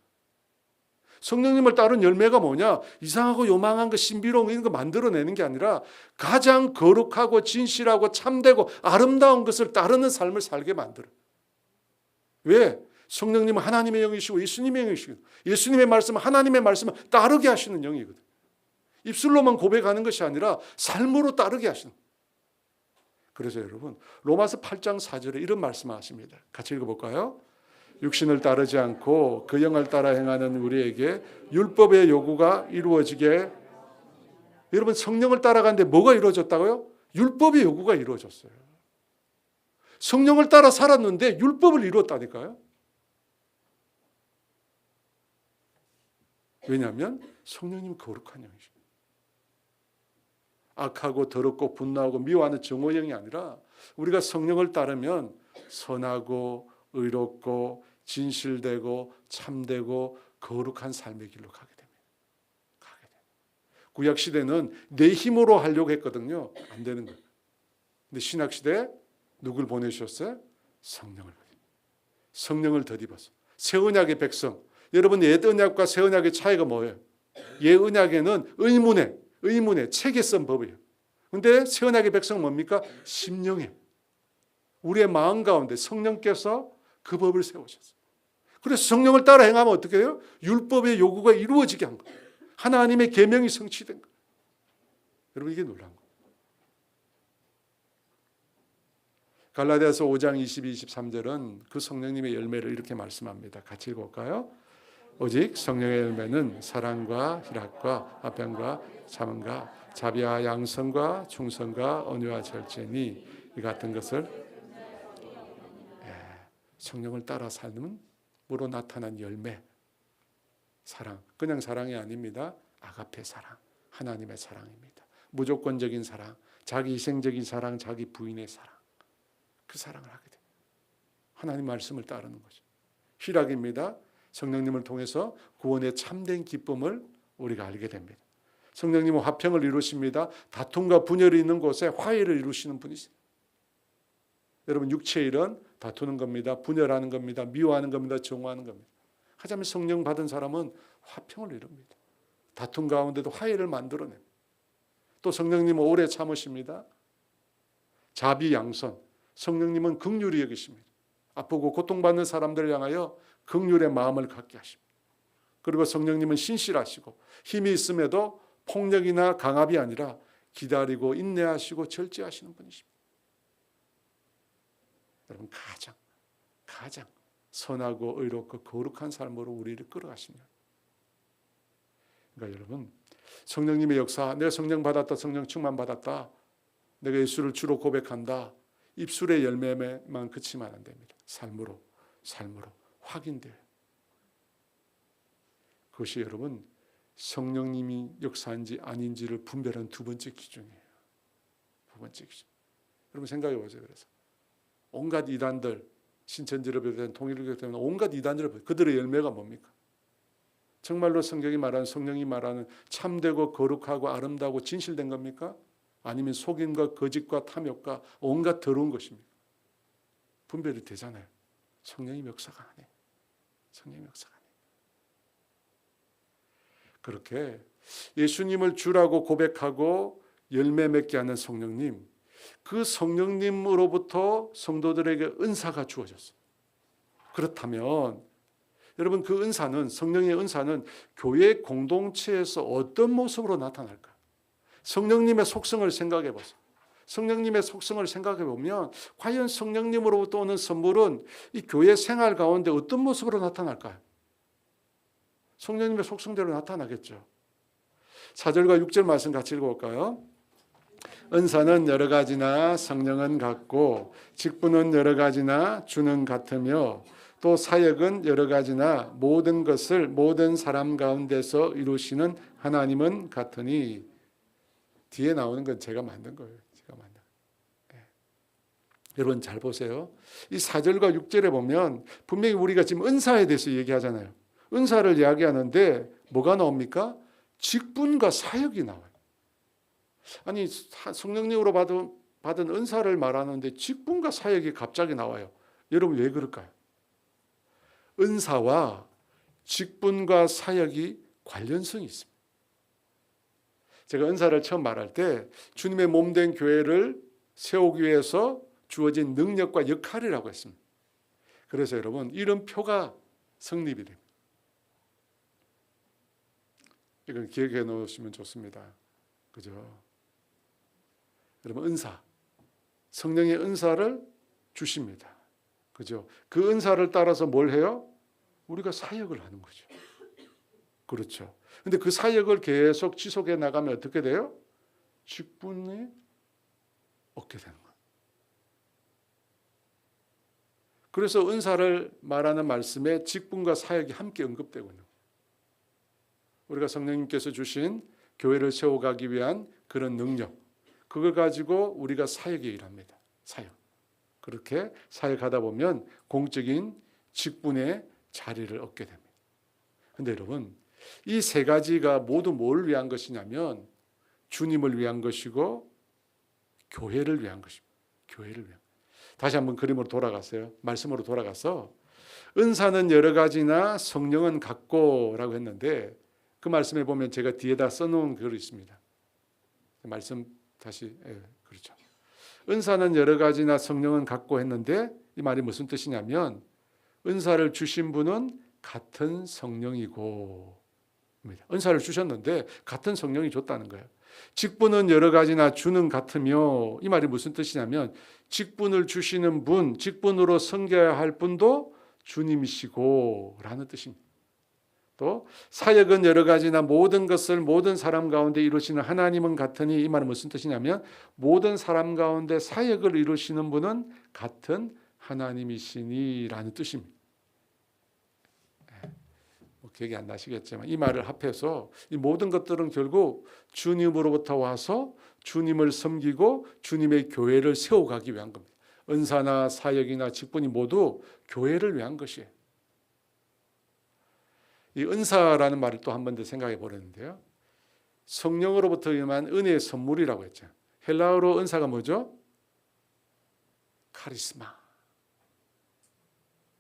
성령님을 따른 열매가 뭐냐? 이상하고 요망한 거, 신비로운 이런 거 만들어내는 게 아니라 가장 거룩하고 진실하고 참되고 아름다운 것을 따르는 삶을 살게 만들어요. 왜? 성령님은 하나님의 영이시고 예수님의 영이시고 예수님의 말씀은 하나님의 말씀을 따르게 하시는 영이거든. 입술로만 고백하는 것이 아니라 삶으로 따르게 하시는 거예요. 그래서 여러분 로마서 8장 4절에 이런 말씀을 하십니다. 같이 읽어볼까요? 육신을 따르지 않고 그 영을 따라 행하는 우리에게 율법의 요구가 이루어지게. 여러분 성령을 따라가는데 뭐가 이루어졌다고요? 율법의 요구가 이루어졌어요. 성령을 따라 살았는데 율법을 이루었다니까요. 왜냐하면 성령님은 거룩한 영이시죠. 악하고 더럽고 분노하고 미워하는 정오영이 아니라 우리가 성령을 따르면 선하고 의롭고 진실되고 참되고 거룩한 삶의 길로 가게 됩니다. 구약 시대는 내 힘으로 하려고 했거든요. 안 되는 거예요. 근데 신약 시대에 누굴 보내주셨어요? 성령을 덧입어서. 새 언약의 백성. 여러분 옛 언약과 새 언약의 차이가 뭐예요? 옛 언약에는 의문에 책에 쓴 법이에요. 그런데 새 언약의 백성은 뭡니까? 심령에. 우리의 마음 가운데 성령께서 그 법을 세우셨어요. 그래서 성령을 따라 행하면 어떻게 돼요? 율법의 요구가 이루어지게 한 거예요. 하나님의 계명이 성취된 거예요. 여러분 이게 놀라운 거예요. 갈라디아서 5장 22, 23절은 그 성령님의 열매를 이렇게 말씀합니다. 같이 읽어볼까요? 오직 성령의 열매는 사랑과 희락과 화평과 참음과 자비와 양선과 충성과 온유와 절제니 이 같은 것을 성령을 따라 삶으로 나타난 열매. 사랑, 그냥 사랑이 아닙니다. 아가페 사랑, 하나님의 사랑입니다. 무조건적인 사랑, 자기 희생적인 사랑, 자기 부인의 사랑. 그 사랑을 하게 돼요. 하나님 말씀을 따르는 거죠. 희락입니다. 성령님을 통해서 구원의 참된 기쁨을 우리가 알게 됩니다. 성령님은 화평을 이루십니다. 다툼과 분열이 있는 곳에 화해를 이루시는 분이세요. 여러분 육체의 일은 다투는 겁니다. 분열하는 겁니다. 미워하는 겁니다. 정오하는 겁니다. 하지만 성령 받은 사람은 화평을 이룹니다. 다툼 가운데도 화해를 만들어냅니다. 또 성령님은 오래 참으십니다. 자비 양선. 성령님은 긍휼히 여기십니다. 아프고 고통받는 사람들을 향하여 긍휼의 마음을 갖게 하십니다. 그리고 성령님은 신실하시고 힘이 있음에도 폭력이나 강압이 아니라 기다리고 인내하시고 절제하시는 분이십니다. 여러분 가장 선하고 의롭고 거룩한 삶으로 우리를 끌어가시는 거예요. 그러니까 여러분 성령님의 역사, 내가 성령 받았다, 성령 충만 받았다, 내가 예수를 주로 고백한다, 입술의 열매만 그치면 안 됩니다. 삶으로 확인돼요. 그것이 여러분 성령님이 역사인지 아닌지를 분별하는 두 번째 기준이에요. 두 번째 기준. 여러분 생각해 보세요. 그래서 온갖 이단들, 신천지를 비롯한 통일교회 때문에 온갖 이단들을 보세요. 그들의 열매가 뭡니까? 정말로 성경이 말하는, 성령이 말하는 참되고 거룩하고 아름다우고 진실된 겁니까? 아니면 속임과 거짓과 탐욕과 온갖 더러운 것입니까? 분별이 되잖아요. 성령이 역사가 안 해요. 성령이 역사가 안 해요. 그렇게 예수님을 주라고 고백하고 열매 맺게 하는 성령님, 그 성령님으로부터 성도들에게 은사가 주어졌어요. 그렇다면 여러분 그 은사는, 성령의 은사는 교회 공동체에서 어떤 모습으로 나타날까? 성령님의 속성을 생각해 보세요. 성령님의 속성을 생각해 보면 과연 성령님으로부터 오는 선물은 이 교회 생활 가운데 어떤 모습으로 나타날까요? 성령님의 속성대로 나타나겠죠. 4절과 6절 말씀 같이 읽어볼까요? 은사는 여러 가지나 성령은 같고 직분은 여러 가지나 주는 같으며 또 사역은 여러 가지나 모든 것을 모든 사람 가운데서 이루시는 하나님은 같으니. 뒤에 나오는 건 제가 만든 거예요. 제가 만든. 예. 여러분 잘 보세요. 이 4절과 6절에 보면 분명히 우리가 지금 은사에 대해서 얘기하잖아요. 은사를 이야기하는데 뭐가 나옵니까? 직분과 사역이 나와요. 아니 성령님으로 받은 은사를 말하는데 직분과 사역이 갑자기 나와요. 여러분 왜 그럴까요? 은사와 직분과 사역이 관련성이 있습니다. 제가 은사를 처음 말할 때 주님의 몸된 교회를 세우기 위해서 주어진 능력과 역할이라고 했습니다. 그래서 여러분 이런 표가 성립이 됩니다. 이건 기억해 놓으시면 좋습니다. 그죠? 여러분 은사, 성령의 은사를 주십니다. 그죠? 그 은사를 따라서 뭘 해요? 우리가 사역을 하는 거죠. 그렇죠. 근데 그 사역을 계속 지속해 나가면 어떻게 돼요? 직분이 얻게 되는 거예요. 그래서 은사를 말하는 말씀에 직분과 사역이 함께 언급되고 있는 거예요. 우리가 성령님께서 주신 교회를 세워가기 위한 그런 능력, 그걸 가지고 우리가 사역에 일합니다. 사역. 그렇게 사역하다 보면 공적인 직분의 자리를 얻게 됩니다. 그런데 여러분 이 세 가지가 모두 뭘 위한 것이냐면 주님을 위한 것이고 교회를 위한 것입니다. 교회를 위한. 다시 한번 그림으로 돌아갔어요. 말씀으로 돌아가서 은사는 여러 가지나 성령은 같고라고 했는데 그 말씀에 보면 제가 뒤에다 써놓은 글이 있습니다. 말씀 다시 그렇죠. 은사는 여러 가지나 성령은 같고 했는데 이 말이 무슨 뜻이냐면 은사를 주신 분은 같은 성령이고 은사를 주셨는데 같은 성령이 줬다는 거예요. 직분은 여러 가지나 주는 같으며 이 말이 무슨 뜻이냐면 직분을 주시는 분, 직분으로 섬겨야 할 분도 주님이시고 라는 뜻입니다. 또 사역은 여러 가지나 모든 것을 모든 사람 가운데 이루시는 하나님은 같으니 이 말은 무슨 뜻이냐면 모든 사람 가운데 사역을 이루시는 분은 같은 하나님이시니 라는 뜻입니다. 기억이 안 나시겠지만 이 말을 합해서 이 모든 것들은 결국 주님으로부터 와서 주님을 섬기고 주님의 교회를 세워가기 위한 겁니다. 은사나 사역이나 직분이 모두 교회를 위한 것이에요. 이 은사라는 말을 또 한 번 더 생각해 보려는데요. 성령으로부터 임한 은혜의 선물이라고 했죠. 헬라어로 은사가 뭐죠? 카리스마.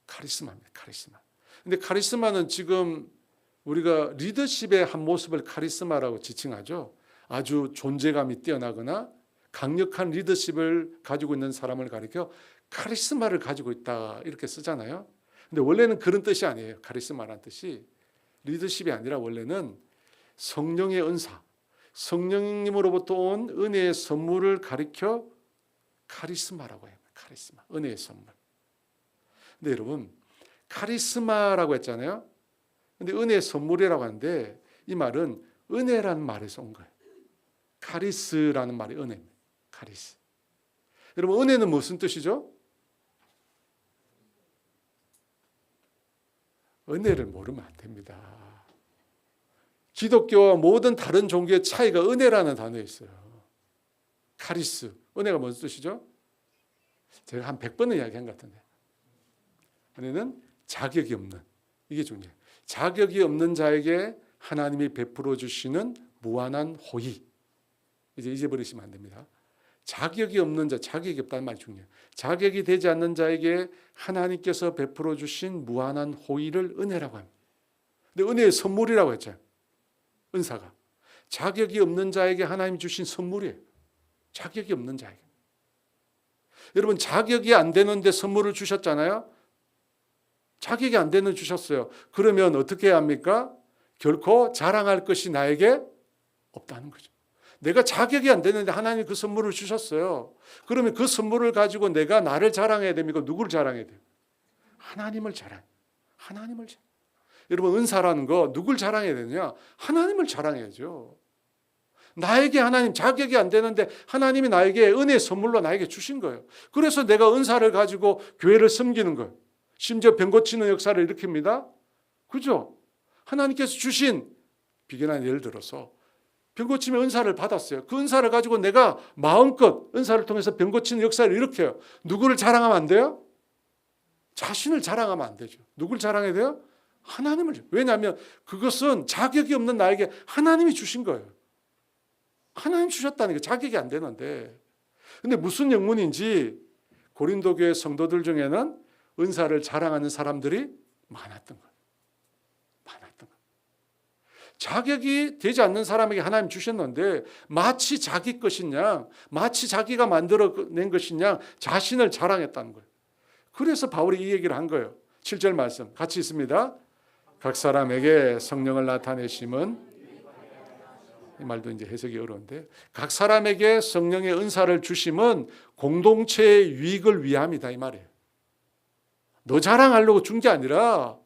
카리스마입니다. 카리스마. 근데 카리스마는 지금 우리가 리더십의 한 모습을 카리스마라고 지칭하죠. 아주 존재감이 뛰어나거나 강력한 리더십을 가지고 있는 사람을 가리켜 카리스마를 가지고 있다 이렇게 쓰잖아요. 근데 원래는 그런 뜻이 아니에요. 카리스마라는 뜻이 리더십이 아니라 원래는 성령의 은사, 성령님으로부터 온 은혜의 선물을 가리켜 카리스마라고 해요. 카리스마, 은혜의 선물. 근데 여러분 카리스마라고 했잖아요. 근데 은혜의 선물이라고 하는데 이 말은 은혜라는 말에서 온 거예요. 카리스라는 말이 은혜입니다. 카리스. 여러분 은혜는 무슨 뜻이죠? 은혜를 모르면 안 됩니다. 기독교와 모든 다른 종교의 차이가 은혜라는 단어에 있어요. 카리스. 은혜가 무슨 뜻이죠? 제가 한 100번은 이야기한 것 같은데. 은혜는 자격이 없는, 이게 중요해요. 자격이 없는 자에게 하나님이 베풀어 주시는 무한한 호의. 이제 잊어버리시면 안 됩니다. 자격이 없는 자, 자격이 없다는 말이 중요해요. 자격이 되지 않는 자에게 하나님께서 베풀어 주신 무한한 호의를 은혜라고 합니다. 근데 은혜의 선물이라고 했죠. 은사가. 자격이 없는 자에게 하나님이 주신 선물이에요. 자격이 없는 자에게. 여러분 자격이 안 되는데 선물을 주셨잖아요. 자격이 안 되는 주셨어요. 그러면 어떻게 해야 합니까? 결코 자랑할 것이 나에게 없다는 거죠. 내가 자격이 안 되는데 하나님이 그 선물을 주셨어요. 그러면 그 선물을 가지고 내가 나를 자랑해야 됩니까? 누구를 자랑해야 돼요? 하나님을 자랑. 하나님을 자랑. 여러분 은사라는 거 누굴 자랑해야 되느냐? 하나님을 자랑해야죠. 나에게 하나님 자격이 안 되는데 하나님이 나에게 은혜의 선물로 나에게 주신 거예요. 그래서 내가 은사를 가지고 교회를 섬기는 거예요. 심지어 병 고치는 역사를 일으킵니다. 그죠? 하나님께서 주신 비견한 예를 들어서 병 고침의 은사를 받았어요. 그 은사를 가지고 내가 마음껏 은사를 통해서 병 고치는 역사를 일으켜요. 누구를 자랑하면 안 돼요? 자신을 자랑하면 안 되죠. 누굴 자랑해야 돼요? 하나님을. 왜냐하면 그것은 자격이 없는 나에게 하나님이 주신 거예요. 하나님 주셨다는 게 자격이 안 되는데. 근데 무슨 영문인지 고린도 교회 성도들 중에는 은사를 자랑하는 사람들이 많았던 거예요. 많았던 거예요. 자격이 되지 않는 사람에게 하나님 주셨는데 마치 자기 것이냐, 마치 자기가 만들어낸 것이냐 자신을 자랑했다는 거예요. 그래서 바울이 이 얘기를 한 거예요. 7절 말씀 같이 있습니다. 각 사람에게 성령을 나타내심은, 이 말도 이제 해석이 어려운데, 각 사람에게 성령의 은사를 주심은 공동체의 유익을 위함이다 이 말이에요. 너 자랑하려고 준 게 아니라,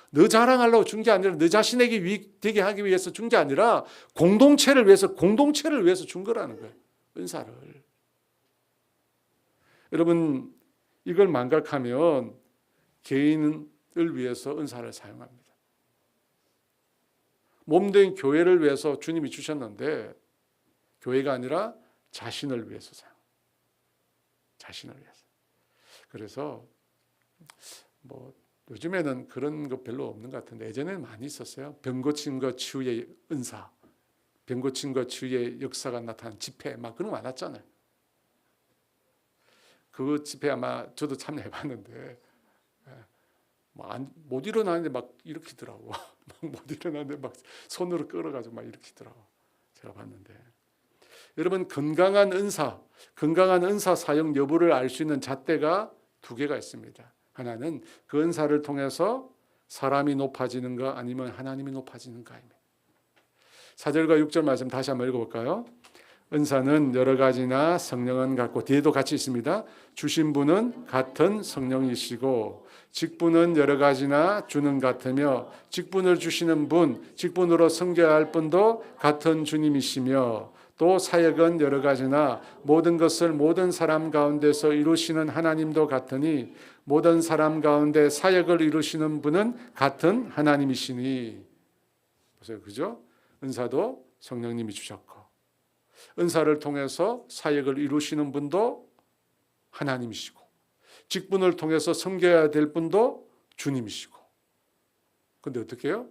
너 자랑하려고 준 게 아니라, 너 자신에게 유익되게 하기 위해서 준 게 아니라 공동체를 위해서 준 거라는 거예요. 은사를. 여러분, 이걸 망각하면 개인을 위해서 은사를 사용합니다. 몸된 교회를 위해서 주님이 주셨는데 교회가 아니라 자신을 위해서 자신을 위해서. 그래서 요즘에는 그런 거 별로 없는 것 같은데 예전에는 많이 있었어요. 병 고친 것 치유의 은사, 병 고친 것 치유의 역사가 나타난 집회 막 그런 거 많았잖아요. 그 집회 아마 저도 참여해봤는데 못 일어나는데 막 일으키더라고. 못 일어나는데 막 손으로 끌어가지고 막 일으키더라고. 제가 봤는데. 여러분, 건강한 은사 사용 여부를 알 수 있는 잣대가 두 개가 있습니다. 하나는 그 은사를 통해서 사람이 높아지는가 아니면 하나님이 높아지는가입니다. 4절과 6절 말씀 다시 한번 읽어볼까요? 은사는 여러 가지나 성령은 같고, 뒤에도 같이 있습니다. 주신 분은 같은 성령이시고 직분은 여러 가지나 주는 같으며 직분을 주시는 분, 직분으로 섬겨야 할 분도 같은 주님이시며 또 사역은 여러 가지나 모든 것을 모든 사람 가운데서 이루시는 하나님도 같으니 모든 사람 가운데 사역을 이루시는 분은 같은 하나님이시니. 보세요, 그죠? 은사도 성령님이 주셨고 은사를 통해서 사역을 이루시는 분도 하나님이시고 직분을 통해서 섬겨야 될 분도 주님이시고. 그런데 어떻게 해요?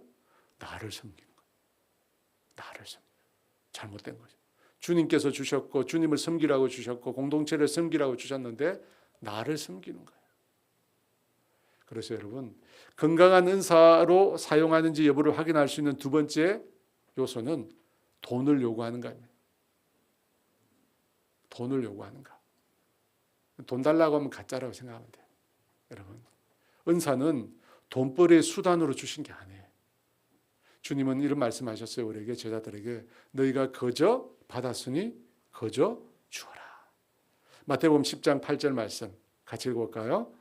나를 섬기는 거예요. 나를 섬기는 거예요. 잘못된 거죠. 주님께서 주셨고 주님을 섬기라고 주셨고 공동체를 섬기라고 주셨는데 나를 섬기는 거예요. 그래서 여러분, 건강한 은사로 사용하는지 여부를 확인할 수 있는 두 번째 요소는 돈을 요구하는 거입니다. 돈을 요구하는가. 돈 달라고 하면 가짜라고 생각하면 돼요. 여러분, 은사는 돈벌이의 수단으로 주신 게 아니에요. 주님은 이런 말씀하셨어요. 우리에게, 제자들에게. 너희가 거저 받았으니 거저 주어라. 마태복음 10장 8절 말씀 같이 읽어볼까요?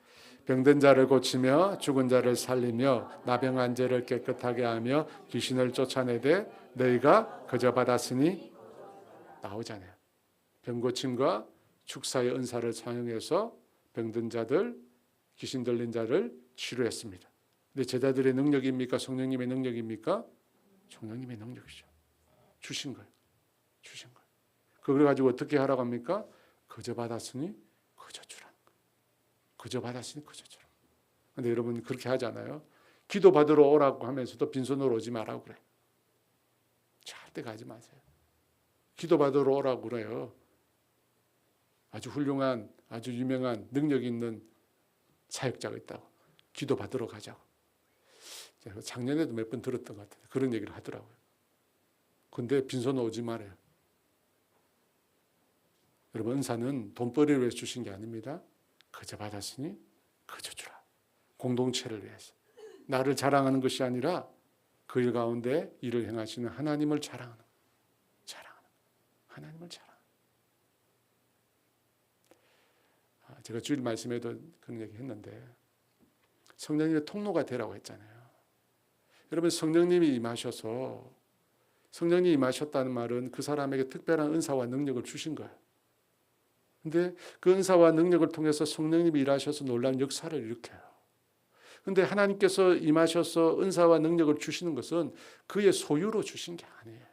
병든 자를 고치며 죽은 자를 살리며 나병한 자를 깨끗하게 하며 귀신을 쫓아내되 너희가 거저 받았으니, 나오잖아요. 병 고침과 축사의 은사를 사용해서 병든 자들, 귀신 들린 자를 치료했습니다. 근데 제자들의 능력입니까? 성령님의 능력입니까? 성령님의 능력이죠. 주신 거예요. 주신 거예요. 그걸 가지고 어떻게 하라고 합니까? 거저 받았으니 거저 주라. 거저 받았으니 거저 주라. 근데 여러분 그렇게 하잖아요. 기도 받으러 오라고 하면서도 빈손으로 오지 말라고 그래. 절대 가지 마세요. 기도 받으러 오라고 그래요. 아주 훌륭한, 아주 유명한 능력 있는 사역자가 있다고. 기도 받으러 가자고. 작년에도 몇 번 들었던 것 같은데 그런 얘기를 하더라고요. 근데 빈손 오지 말아요. 여러분, 은사는 돈벌이를 위해서 주신 게 아닙니다. 거저 받았으니 거저 주라. 공동체를 위해서. 나를 자랑하는 것이 아니라 그 일 가운데 일을 행하시는 하나님을 자랑하는 거예요. 하나님을 자랑하는. 제가 주일 말씀에도 그런 얘기 했는데 성령님의 통로가 되라고 했잖아요. 여러분, 성령님이 임하셔서, 성령님이 임하셨다는 말은 그 사람에게 특별한 은사와 능력을 주신 거예요. 근데 그 은사와 능력을 통해서 성령님이 일하셔서 놀라운 역사를 일으켜요. 근데 하나님께서 임하셔서 은사와 능력을 주시는 것은 그의 소유로 주신 게 아니에요.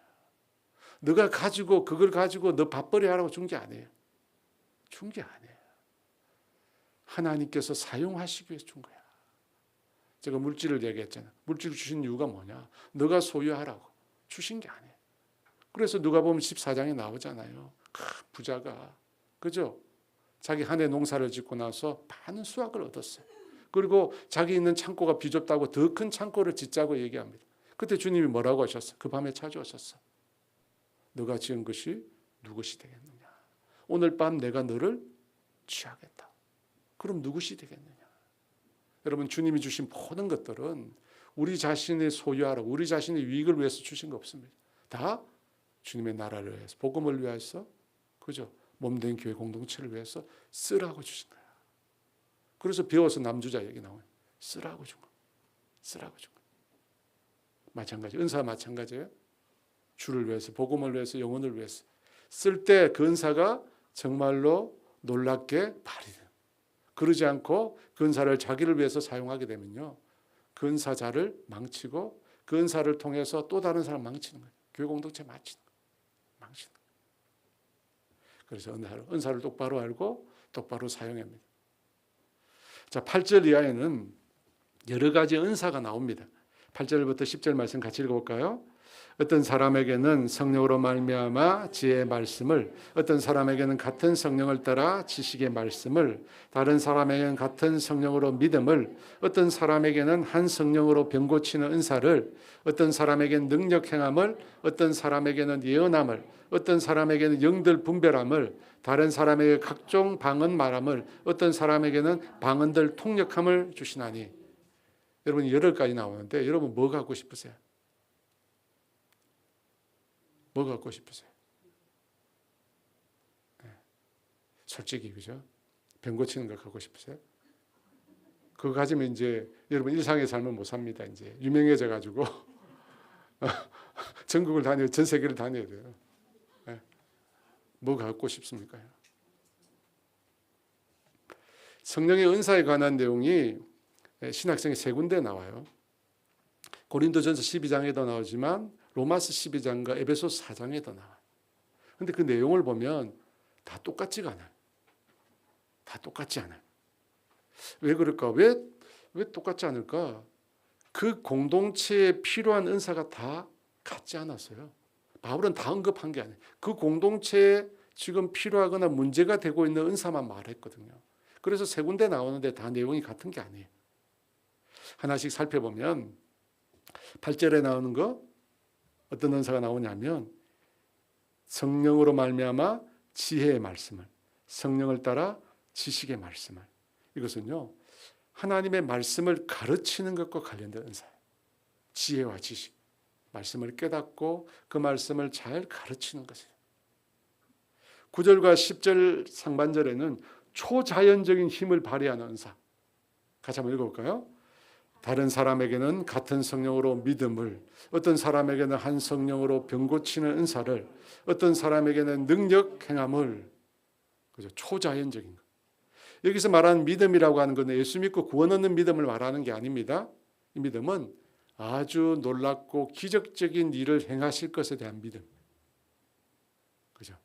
너가 가지고 그걸 가지고 너 밥벌이 하라고 준 게 아니에요. 준 게 아니에요. 하나님께서 사용하시기 위해서 준 거야. 제가 물질을 얘기했잖아요. 물질을 주신 이유가 뭐냐? 너가 소유하라고 주신 게 아니에요. 그래서 누가 보면 14장에 나오잖아요. 부자가, 그죠? 자기 한 해 농사를 짓고 나서 많은 수확을 얻었어요. 그리고 자기 있는 창고가 비좁다고 더 큰 창고를 짓자고 얘기합니다. 그때 주님이 뭐라고 하셨어요? 그 밤에 찾아오셨어. 너가 지은 것이 누구시 되겠느냐? 오늘 밤 내가 너를 취하겠다. 그럼 누구시 되겠느냐? 여러분, 주님이 주신 모든 것들은 우리 자신의 소유하라고, 우리 자신의 유익을 위해서 주신 거 없습니다. 다 주님의 나라를 위해서, 복음을 위해서, 그죠? 몸된 교회 공동체를 위해서 쓰라고 주신 거야. 그래서 배워서 남주자 얘기 나와요. 쓰라고 준 거. 쓰라고 준 거. 마찬가지, 은사와 마찬가지예요. 주를 위해서, 복음을 위해서, 영혼을 위해서 쓸 때 그 은사가 정말로 놀랍게 발휘돼요. 그러지 않고 그 은사를 자기를 위해서 사용하게 되면요, 그 은사자를 망치고 그 은사를 통해서 또 다른 사람 망치는 거예요. 교회 공동체 망치는 거예요. 그래서 은사를 똑바로 알고 똑바로 사용해야 합니다. 자, 8절 이하에는 여러 가지 은사가 나옵니다. 8절부터 10절 말씀 같이 읽어볼까요? 어떤 사람에게는 성령으로 말미암아 지혜의 말씀을, 어떤 사람에게는 같은 성령을 따라 지식의 말씀을, 다른 사람에게는 같은 성령으로 믿음을, 어떤 사람에게는 한 성령으로 병 고치는 은사를, 어떤 사람에게는 능력 행함을, 어떤 사람에게는 예언함을, 어떤 사람에게는 영들 분별함을, 다른 사람에게 각종 방언 말함을, 어떤 사람에게는 방언들 통역함을 주시나니. 여러분, 여러 가지 나오는데 여러분 뭐 갖고 싶으세요? 뭐 갖고 싶으세요? 네. 솔직히, 그죠? 병 고치는 거 갖고 싶으세요? 그거 가지면 이제 여러분 일상의 삶을 못 삽니다. 이제 유명해져 가지고 전국을 다녀, 전 세계를 다녀야 돼요. 네. 뭐 갖고 싶습니까? 성령의 은사에 관한 내용이 신학성에 세 군데 나와요. 고린도전서 12장에도 나오지만 로마서 12장과 에베소서 4장에도 나와요. 그런데 그 내용을 보면 다 똑같지가 않아요. 다 똑같지 않아요. 왜 그럴까? 왜 똑같지 않을까? 그 공동체에 필요한 은사가 다 같지 않았어요. 바울은 다 언급한 게 아니에요. 그 공동체에 지금 필요하거나 문제가 되고 있는 은사만 말했거든요. 그래서 세 군데 나오는데 다 내용이 같은 게 아니에요. 하나씩 살펴보면 8절에 나오는 거 어떤 은사가 나오냐면 성령으로 말미암아 지혜의 말씀을, 성령을 따라 지식의 말씀을. 이것은요, 하나님의 말씀을 가르치는 것과 관련된 은사예요. 지혜와 지식, 말씀을 깨닫고 그 말씀을 잘 가르치는 것이에요. 9절과 10절 상반절에는 초자연적인 힘을 발휘하는 은사. 같이 한번 읽어볼까요? 다른 사람에게는 같은 성령으로 믿음을, 어떤 사람에게는 한 성령으로 병 고치는 은사를, 어떤 사람에게는 능력 행함을. 그죠? 초자연적인 것. 여기서 말하는 믿음이라고 하는 것은 예수 믿고 구원 얻는 믿음을 말하는 게 아닙니다. 이 믿음은 아주 놀랍고 기적적인 일을 행하실 것에 대한 믿음. 그죠?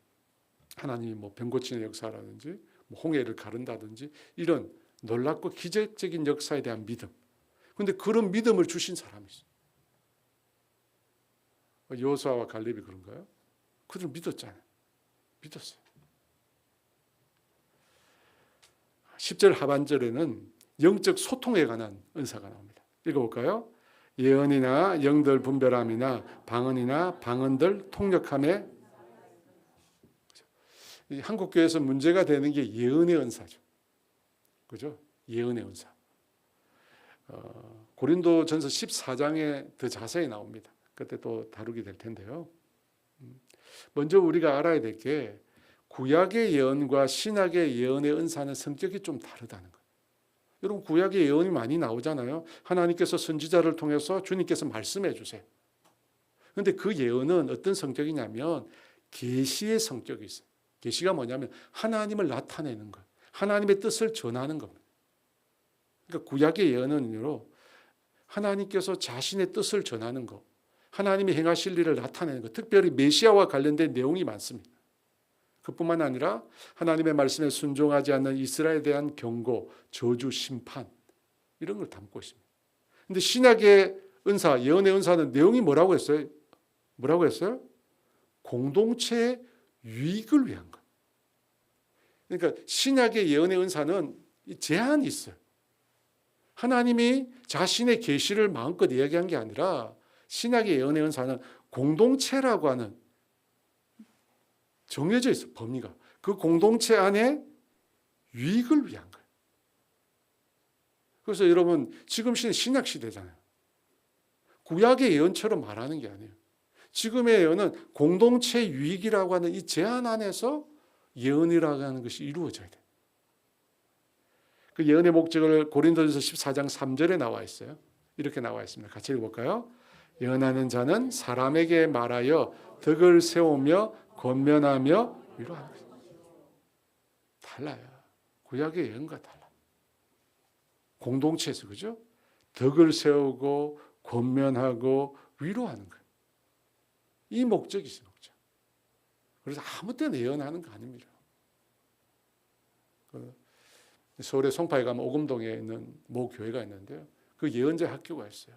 하나님이 뭐 병 고치는 역사라든지 뭐 홍해를 가른다든지 이런 놀랍고 기적적인 역사에 대한 믿음. 근데 그런 믿음을 주신 사람이 있어요. 여호수아와 갈렙이 그런가요? 그들은 믿었잖아요. 믿었어요. 10절 하반절에는 영적 소통에 관한 은사가 나옵니다. 읽어볼까요? 예언이나 영들 분별함이나 방언이나 방언들 통역함에. 한국교회에서 문제가 되는 게 예언의 은사죠. 그죠? 예언의 은사. 고린도전서 14장에 더 자세히 나옵니다. 그때 또 다루게 될 텐데요. 먼저 우리가 알아야 될 게 구약의 예언과 신약의 예언의 은사는 성격이 좀 다르다는 거예요. 여러분, 구약의 예언이 많이 나오잖아요. 하나님께서 선지자를 통해서 주님께서 말씀해 주세요. 그런데 그 예언은 어떤 성격이냐면 계시의 성격이 있어요. 계시가 뭐냐면 하나님을 나타내는 것, 하나님의 뜻을 전하는 겁니다. 그러니까 구약의 예언은요, 하나님께서 자신의 뜻을 전하는 것, 하나님이 행하실 일을 나타내는 것, 특별히 메시아와 관련된 내용이 많습니다. 그뿐만 아니라 하나님의 말씀에 순종하지 않는 이스라엘에 대한 경고, 저주, 심판 이런 걸 담고 있습니다. 그런데 신약의 은사, 예언의 은사는 내용이 뭐라고 했어요? 뭐라고 했어요? 공동체의 유익을 위한 것. 그러니까 신약의 예언의 은사는 제한이 있어요. 하나님이 자신의 계시를 마음껏 이야기한 게 아니라 신약의 예언의 은사는 공동체라고 하는 정해져 있어요. 범위가. 그 공동체 안에 유익을 위한 거예요. 그래서 여러분 지금 신약 시대잖아요. 구약의 예언처럼 말하는 게 아니에요. 지금의 예언은 공동체 유익이라고 하는 이 제한 안에서 예언이라고 하는 것이 이루어져야 돼요. 그 예언의 목적을 고린도전서 14장 3절에 나와 있어요. 이렇게 나와 있습니다. 같이 읽어볼까요? 예언하는 자는 사람에게 말하여 덕을 세우며 권면하며 위로하는 것입니다. 달라요. 구약의 예언과 달라. 공동체에서 그죠? 덕을 세우고 권면하고 위로하는 거예요. 이 목적이죠. 목적. 그래서 아무 때나 예언하는 거 아닙니다. 서울의 송파에 가면 오금동에 있는 모 교회가 있는데요. 그 예언자 학교가 있어요.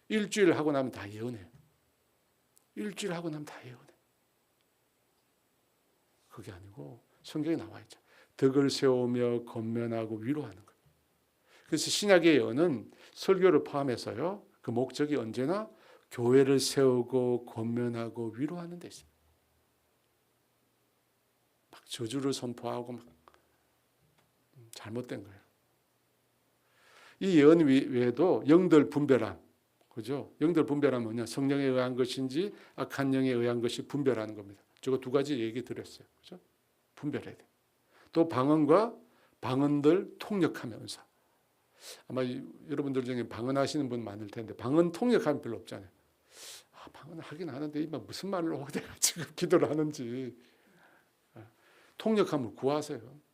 일주일 하고 나면 다 예언해요. 일주일 하고 나면 다 예언해. 그게 아니고 성경에 나와 있죠. 덕을 세우며 권면하고 위로하는 거예요. 그래서 신약의 예언은 설교를 포함해서요. 그 목적이 언제나 교회를 세우고 권면하고 위로하는 데 있어요. 막 저주를 선포하고 막 잘못된 거예요. 이 예언 외에도 영들 분별함, 그죠? 영들 분별함은 뭐냐? 성령에 의한 것인지 악한 영에 의한 것이 분별하는 겁니다. 저거 두 가지 얘기 드렸어요, 그죠? 분별해야 돼. 또 방언과 방언들 통역하며 은사. 아마 여러분들 중에 방언하시는 분 많을 텐데 방언 통역하면 별로 없잖아요. 방언 하긴 하는데 이만 무슨 말로 내가 지금 기도를 하는지. 통역함을 구하세요.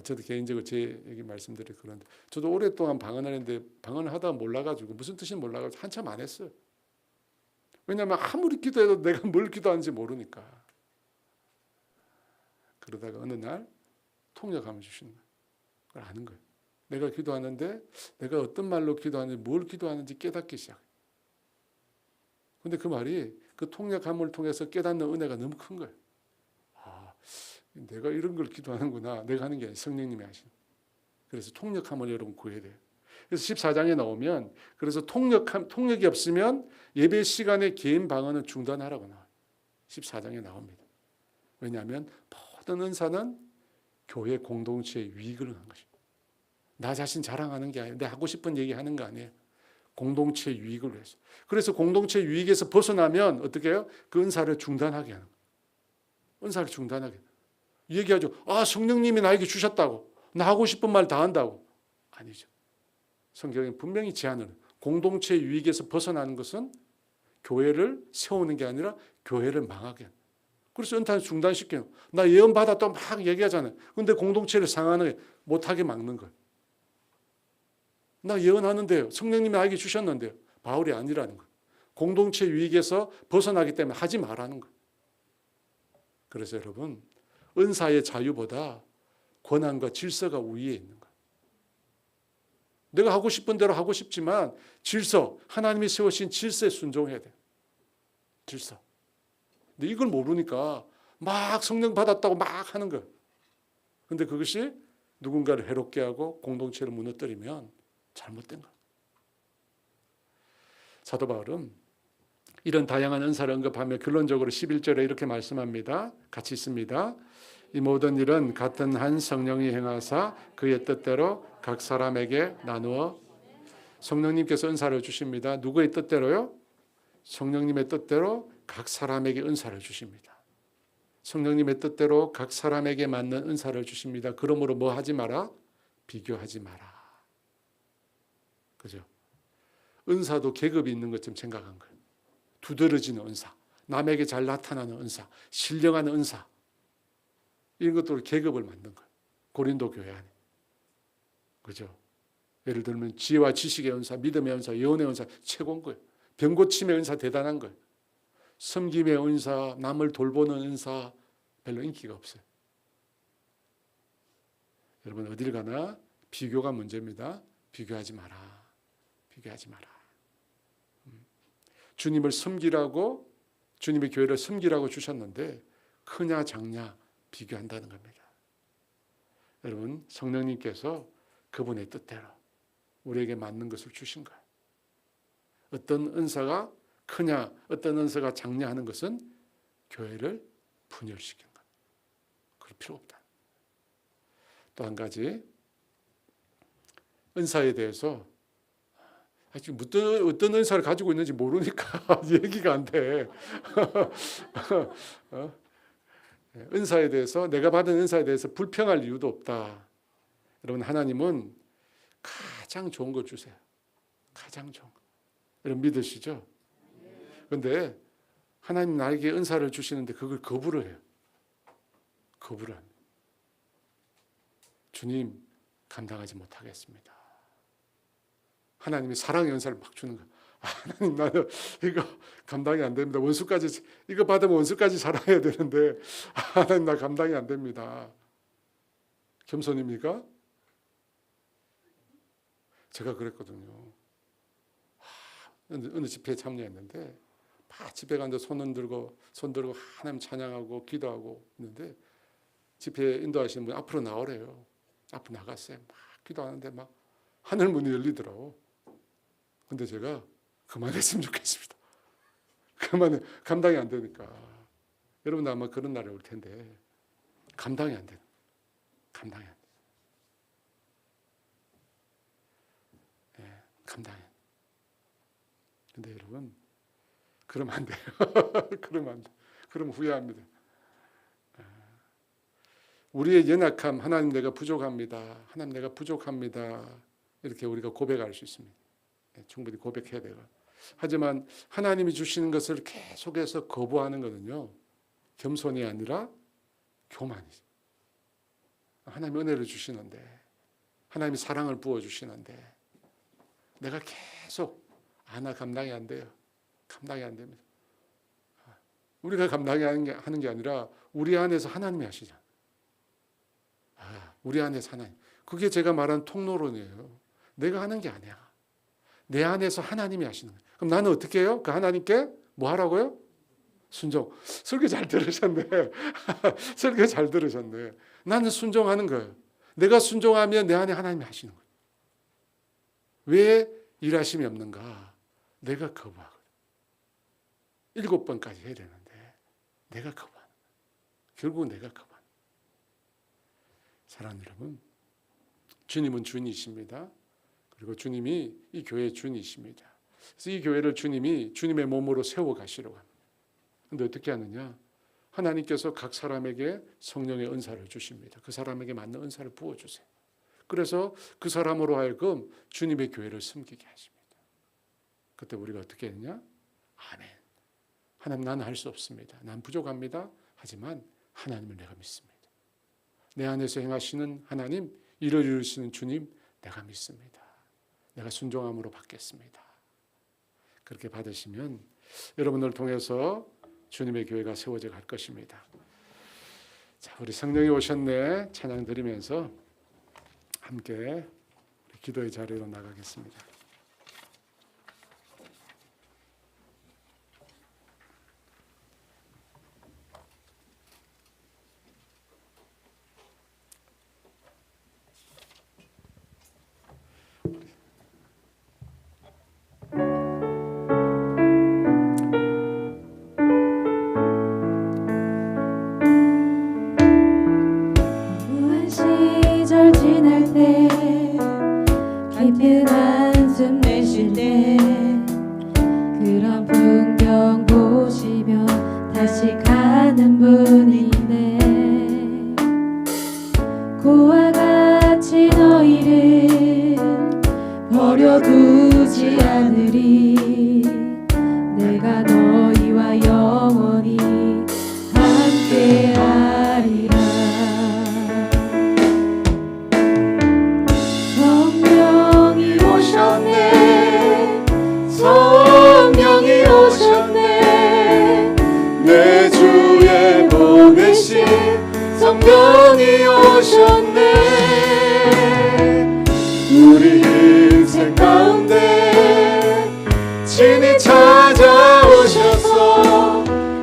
저도 개인적으로 제 얘기 말씀드려 그런데 저도 오랫동안 방언을 했는데 방언을 하다가 몰라가지고 무슨 뜻인지 몰라가지고 한참 안 했어요. 왜냐하면 아무리 기도해도 내가 뭘 기도하는지 모르니까. 그러다가 어느 날 통역함을 주시는 거예요. 그걸 아는 거예요. 내가 기도하는데 내가 어떤 말로 기도하는지 뭘 기도하는지 깨닫기 시작해요. 근데 그 말이 그 통역함을 통해서 깨닫는 은혜가 너무 큰 거예요. 내가 이런 걸 기도하는구나. 내가 하는 게 아니라 성령님이 하시는. 그래서 통역함을 여러분 구해야 돼요. 그래서 14장에 나오면 그래서 통역이 없으면 예배 시간에 개인 방언은 중단하라고 나와요. 14장에 나옵니다. 왜냐하면 모든 은사는 교회 공동체의 유익을 위한 것입니다. 나 자신 자랑하는 게 아니에요. 내가 하고 싶은 얘기 하는 거 아니에요. 공동체의 유익을 위해서. 그래서 공동체 유익에서 벗어나면 어떻게 해요? 그 은사를 중단하게 하는 거예요. 은사를 중단하게. 얘기하죠. 성령님이 나에게 주셨다고. 나 하고 싶은 말 다 한다고. 아니죠. 성경에 분명히 제한을 해요. 공동체 유익에서 벗어나는 것은 교회를 세우는 게 아니라 교회를 망하게 해요. 그래서 은사를 중단시켜요. 나 예언 받았다고 막 얘기하잖아요. 그런데 공동체를 상하게 못하게 막는 거예요. 나 예언하는데요. 성령님이 나에게 주셨는데요. 바울이 아니라는 거예요. 공동체 유익에서 벗어나기 때문에 하지 말라는 거예요. 그래서 여러분 은사의 자유보다 권한과 질서가 우위에 있는 거예요. 내가 하고 싶은 대로 하고 싶지만 질서, 하나님이 세우신 질서에 순종해야 돼요. 질서. 근데 이걸 모르니까 막 성령 받았다고 막 하는 거예요. 그런데 그것이 누군가를 해롭게 하고 공동체를 무너뜨리면 잘못된 거예요. 사도 바울은 이런 다양한 은사를 언급하며 결론적으로 11절에 이렇게 말씀합니다. 같이 있습니다. 이 모든 일은 같은 한 성령이 행하사 그의 뜻대로 각 사람에게 나누어 성령님께서 은사를 주십니다. 누구의 뜻대로요? 성령님의 뜻대로 각 사람에게 은사를 주십니다. 성령님의 뜻대로 각 사람에게 맞는 은사를 주십니다. 그러므로 뭐 하지 마라? 비교하지 마라. 그죠? 은사도 계급이 있는 것처럼 생각한 거예요. 두드러지는 은사, 남에게 잘 나타나는 은사, 신령한 은사, 이런 것들로 계급을 만든 거예요. 고린도 교회 안에. 그죠? 예를 들면 지혜와 지식의 은사, 믿음의 은사, 예언의 은사 최고인 거예요. 병 고침의 은사 대단한 거예요. 섬김의 은사, 남을 돌보는 은사 별로 인기가 없어요. 여러분 어딜 가나 비교가 문제입니다. 비교하지 마라. 비교하지 마라. 주님을 섬기라고, 주님의 교회를 섬기라고 주셨는데 크냐 작냐 비교한다는 겁니다. 여러분 성령님께서 그분의 뜻대로 우리에게 맞는 것을 주신 거예요. 어떤 은사가 크냐 어떤 은사가 작냐 하는 것은 교회를 분열시킨 거예요. 그럴 필요 없다. 또 한 가지, 은사에 대해서 아직 어떤 은사를 가지고 있는지 모르니까 얘기가 안 돼. 은사에 대해서, 내가 받은 은사에 대해서 불평할 이유도 없다. 여러분 하나님은 가장 좋은 거 주세요. 가장 좋은 거. 여러분 믿으시죠? 그런데 하나님 나에게 은사를 주시는데 그걸 거부를 해요. 거부를 합니다. 주님 감당하지 못하겠습니다. 하나님이 사랑의 은사를 막 주는 거예요. 하나님 나는 이거 감당이 안 됩니다. 원수까지, 이거 받으면 원수까지 사랑해야 되는데 하나님 나 감당이 안 됩니다. 겸손입니까? 제가 그랬거든요. 어느 집회에 참여했는데 막 집회 가는데 손 들고 하나님 찬양하고 기도하고 있는데 집회 인도하시는 분이 앞으로 나오래요. 앞으로 나갔어요. 막 기도하는데 막 하늘 문이 열리더라고. 근데 제가 그만했으면 좋겠습니다. 감당이 안 되니까. 여러분 아마 그런 날이 올 텐데 감당이 안 돼요. 감당이 안 돼요. 네, 감당이 안 돼요. 근데 여러분 그러면 안 돼요. 그러면 안 돼요. 그러면 후회합니다. 우리의 연약함, 하나님 내가 부족합니다. 하나님 내가 부족합니다. 이렇게 우리가 고백할 수 있습니다. 충분히 고백해야 돼요. 하지만 하나님이 주시는 것을 계속해서 거부하는 것은요, 겸손이 아니라 교만이죠. 하나님이 은혜를 주시는데, 하나님이 사랑을 부어주시는데 내가 계속 나 감당이 안 돼요. 감당이 안 됩니다. 우리가 감당이 하는 게 아니라 우리 안에서 하나님이 하시잖아요. 우리 안에서 하나님. 그게 제가 말한 통로론이에요. 내가 하는 게 아니야. 내 안에서 하나님이 하시는 거예요. 그럼 나는 어떻게 해요? 그 하나님께 뭐 하라고요? 순종. 설교 잘 들으셨네. 설교 잘 들으셨네. 나는 순종하는 거예요. 내가 순종하면 내 안에 하나님이 하시는 거예요. 왜 일하심이 없는가? 내가 거부하거든. 7번까지 해야 되는데 내가 거부하는 거예요. 결국은 내가 거부하는 거예요. 사랑하는 여러분, 주님은 주인이십니다. 그리고 주님이 이 교회의 주인이십니다. 그래서 이 교회를 주님이 주님의 몸으로 세워 가시려고 합니다. 그런데 어떻게 하느냐? 하나님께서 각 사람에게 성령의 은사를 주십니다. 그 사람에게 맞는 은사를 부어주세요. 그래서 그 사람으로 하여금 주님의 교회를 섬기게 하십니다. 그때 우리가 어떻게 했냐? 아멘. 하나님 나는 할 수 없습니다. 난 부족합니다. 하지만 하나님을 내가 믿습니다. 내 안에서 행하시는 하나님, 일을 이루시는 주님 내가 믿습니다. 내가 순종함으로 받겠습니다. 그렇게 받으시면 여러분을 통해서 주님의 교회가 세워져 갈 것입니다. 자, 우리 성령이 오셨네 찬양 드리면서 함께 기도의 자리로 나가겠습니다. 깊은 한숨 내쉴 때 그런 풍경 보시며 다시 가는 분인데 고와 같이 너희를 버려두지 않으리 내가 너희와 영원히 함께하리라 성령이 성령이 오셨네. 우리 인생 가운데 친히 찾아오셔서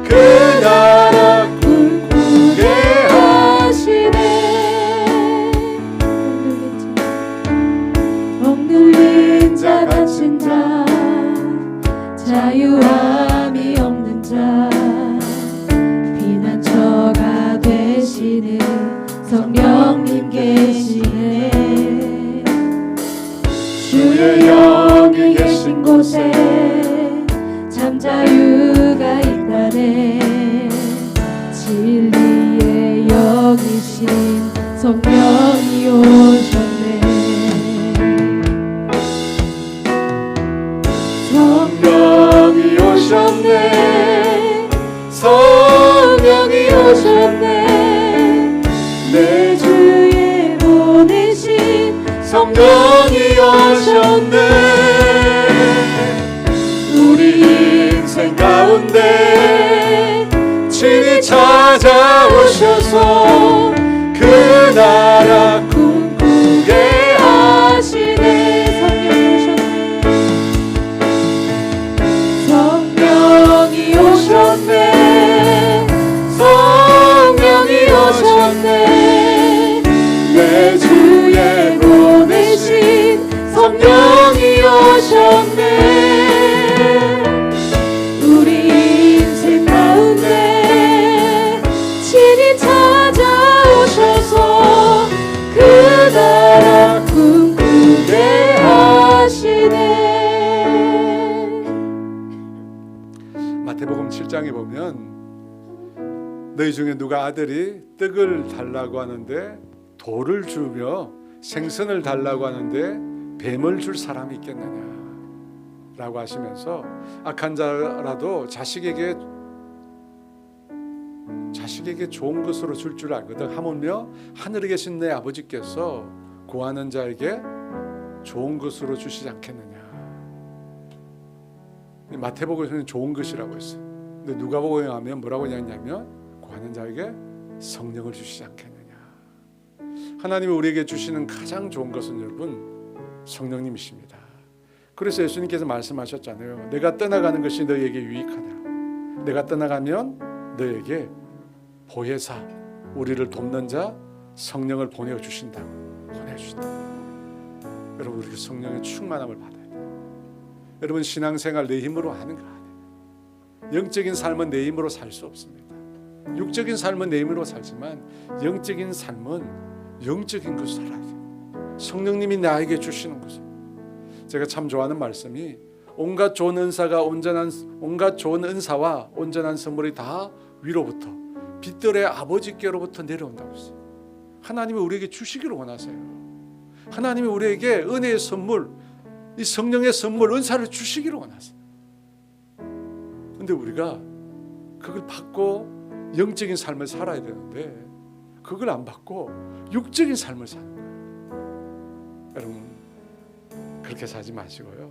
그 나라 꿈꾸게 하시네. 억눌린 자 갇힌 자 자유함이 없는 자 피난처가 되시는 성령님 계시네. 주의 영이 계신 곳에 참 자유가 있다네. 진리의 영이신 성령이 오셨네. 성령이 오셨네. 성령이 오셨네. 내 주에 보내신 성령이 오셨네. 우리 인생 가운데 친히 찾아오셔서 그 나라 꿈꾸게 하시네. 성령이 오셨네. 성령이 오셨네. 내 주에 보내신 성령이 오셨네. 우리 인생 가운데 친히 찾아오셔서 그 나라 꿈꾸게 하시네. 마태복음 7장에 보면 너희 중에 누가 아들이 떡을 달라고 하는데 돌을 주며 생선을 달라고 하는데 뱀을 줄 사람이 있겠느냐 라고 하시면서 악한 자라도 자식에게 좋은 것으로 줄 알거든. 하물며 하늘에 계신 내 아버지께서 구하는 자에게 좋은 것으로 주시지 않겠느냐. 마태복음에서는 좋은 것이라고 했어요. 근데 누가복음에 하면 뭐라고 했냐면 구하는 자에게 성령을 주시지 않겠느냐. 하나님이 우리에게 주시는 가장 좋은 것은 여러분 성령님이십니다. 그래서 예수님께서 말씀하셨잖아요. 내가 떠나가는 것이 너희에게 유익하다. 내가 떠나가면 너희에게 보혜사, 우리를 돕는 자 성령을 보내주신다. 여러분 우리 성령의 충만함을 받아야 돼요. 여러분 신앙생활 내 힘으로 하는 거 아니에요. 영적인 삶은 내 힘으로 살 수 없습니다. 육적인 삶은 내 힘으로 살지만 영적인 삶은 영적인 것을 살아야 돼요. 성령님이 나에게 주시는 것을. 제가 참 좋아하는 말씀이 온갖 좋은 은사와 온전한 선물이 다 위로부터 빛들의 아버지께로부터 내려온다고 했어요. 하나님이 우리에게 주시기를 원하세요. 하나님이 우리에게 은혜의 선물, 이 성령의 선물, 은사를 주시기를 원하세요. 그런데 우리가 그걸 받고 영적인 삶을 살아야 되는데 그걸 안 받고 육적인 삶을 사는 거예요. 여러분 그렇게 살지 마시고요.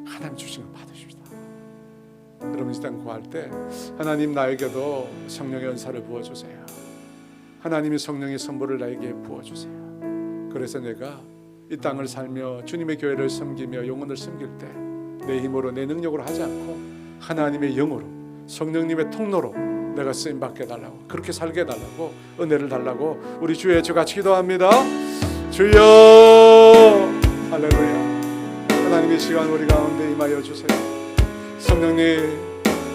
하나님 주신 걸 받으십시다. 여러분 이 땅 구할 때 하나님 나에게도 성령의 은사를 부어주세요. 하나님이 성령의 선물을 나에게 부어주세요. 그래서 내가 이 땅을 살며 주님의 교회를 섬기며 영혼을 섬길 때 내 힘으로 내 능력으로 하지 않고 하나님의 영으로 성령님의 통로로 내가 쓰임받게 해달라고, 그렇게 살게 해달라고, 은혜를 달라고 우리 주의 주 같이 기도합니다. 주여 할렐루야. 하나님의 시간 우리 가운데 임하여 주세요. 성령님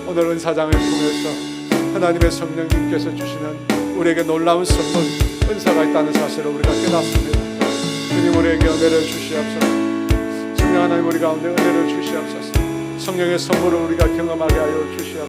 오늘 은사장을 통해서 하나님의 성령님께서 주시는 우리에게 놀라운 선물 은사가 있다는 사실을 우리가 깨닫습니다. 주님 우리에게 은혜를 주시옵소서. 성령 하나님 우리 가운데 은혜를 주시옵소서. 성령의 선물을 우리가 경험하게 하여 주시옵소서.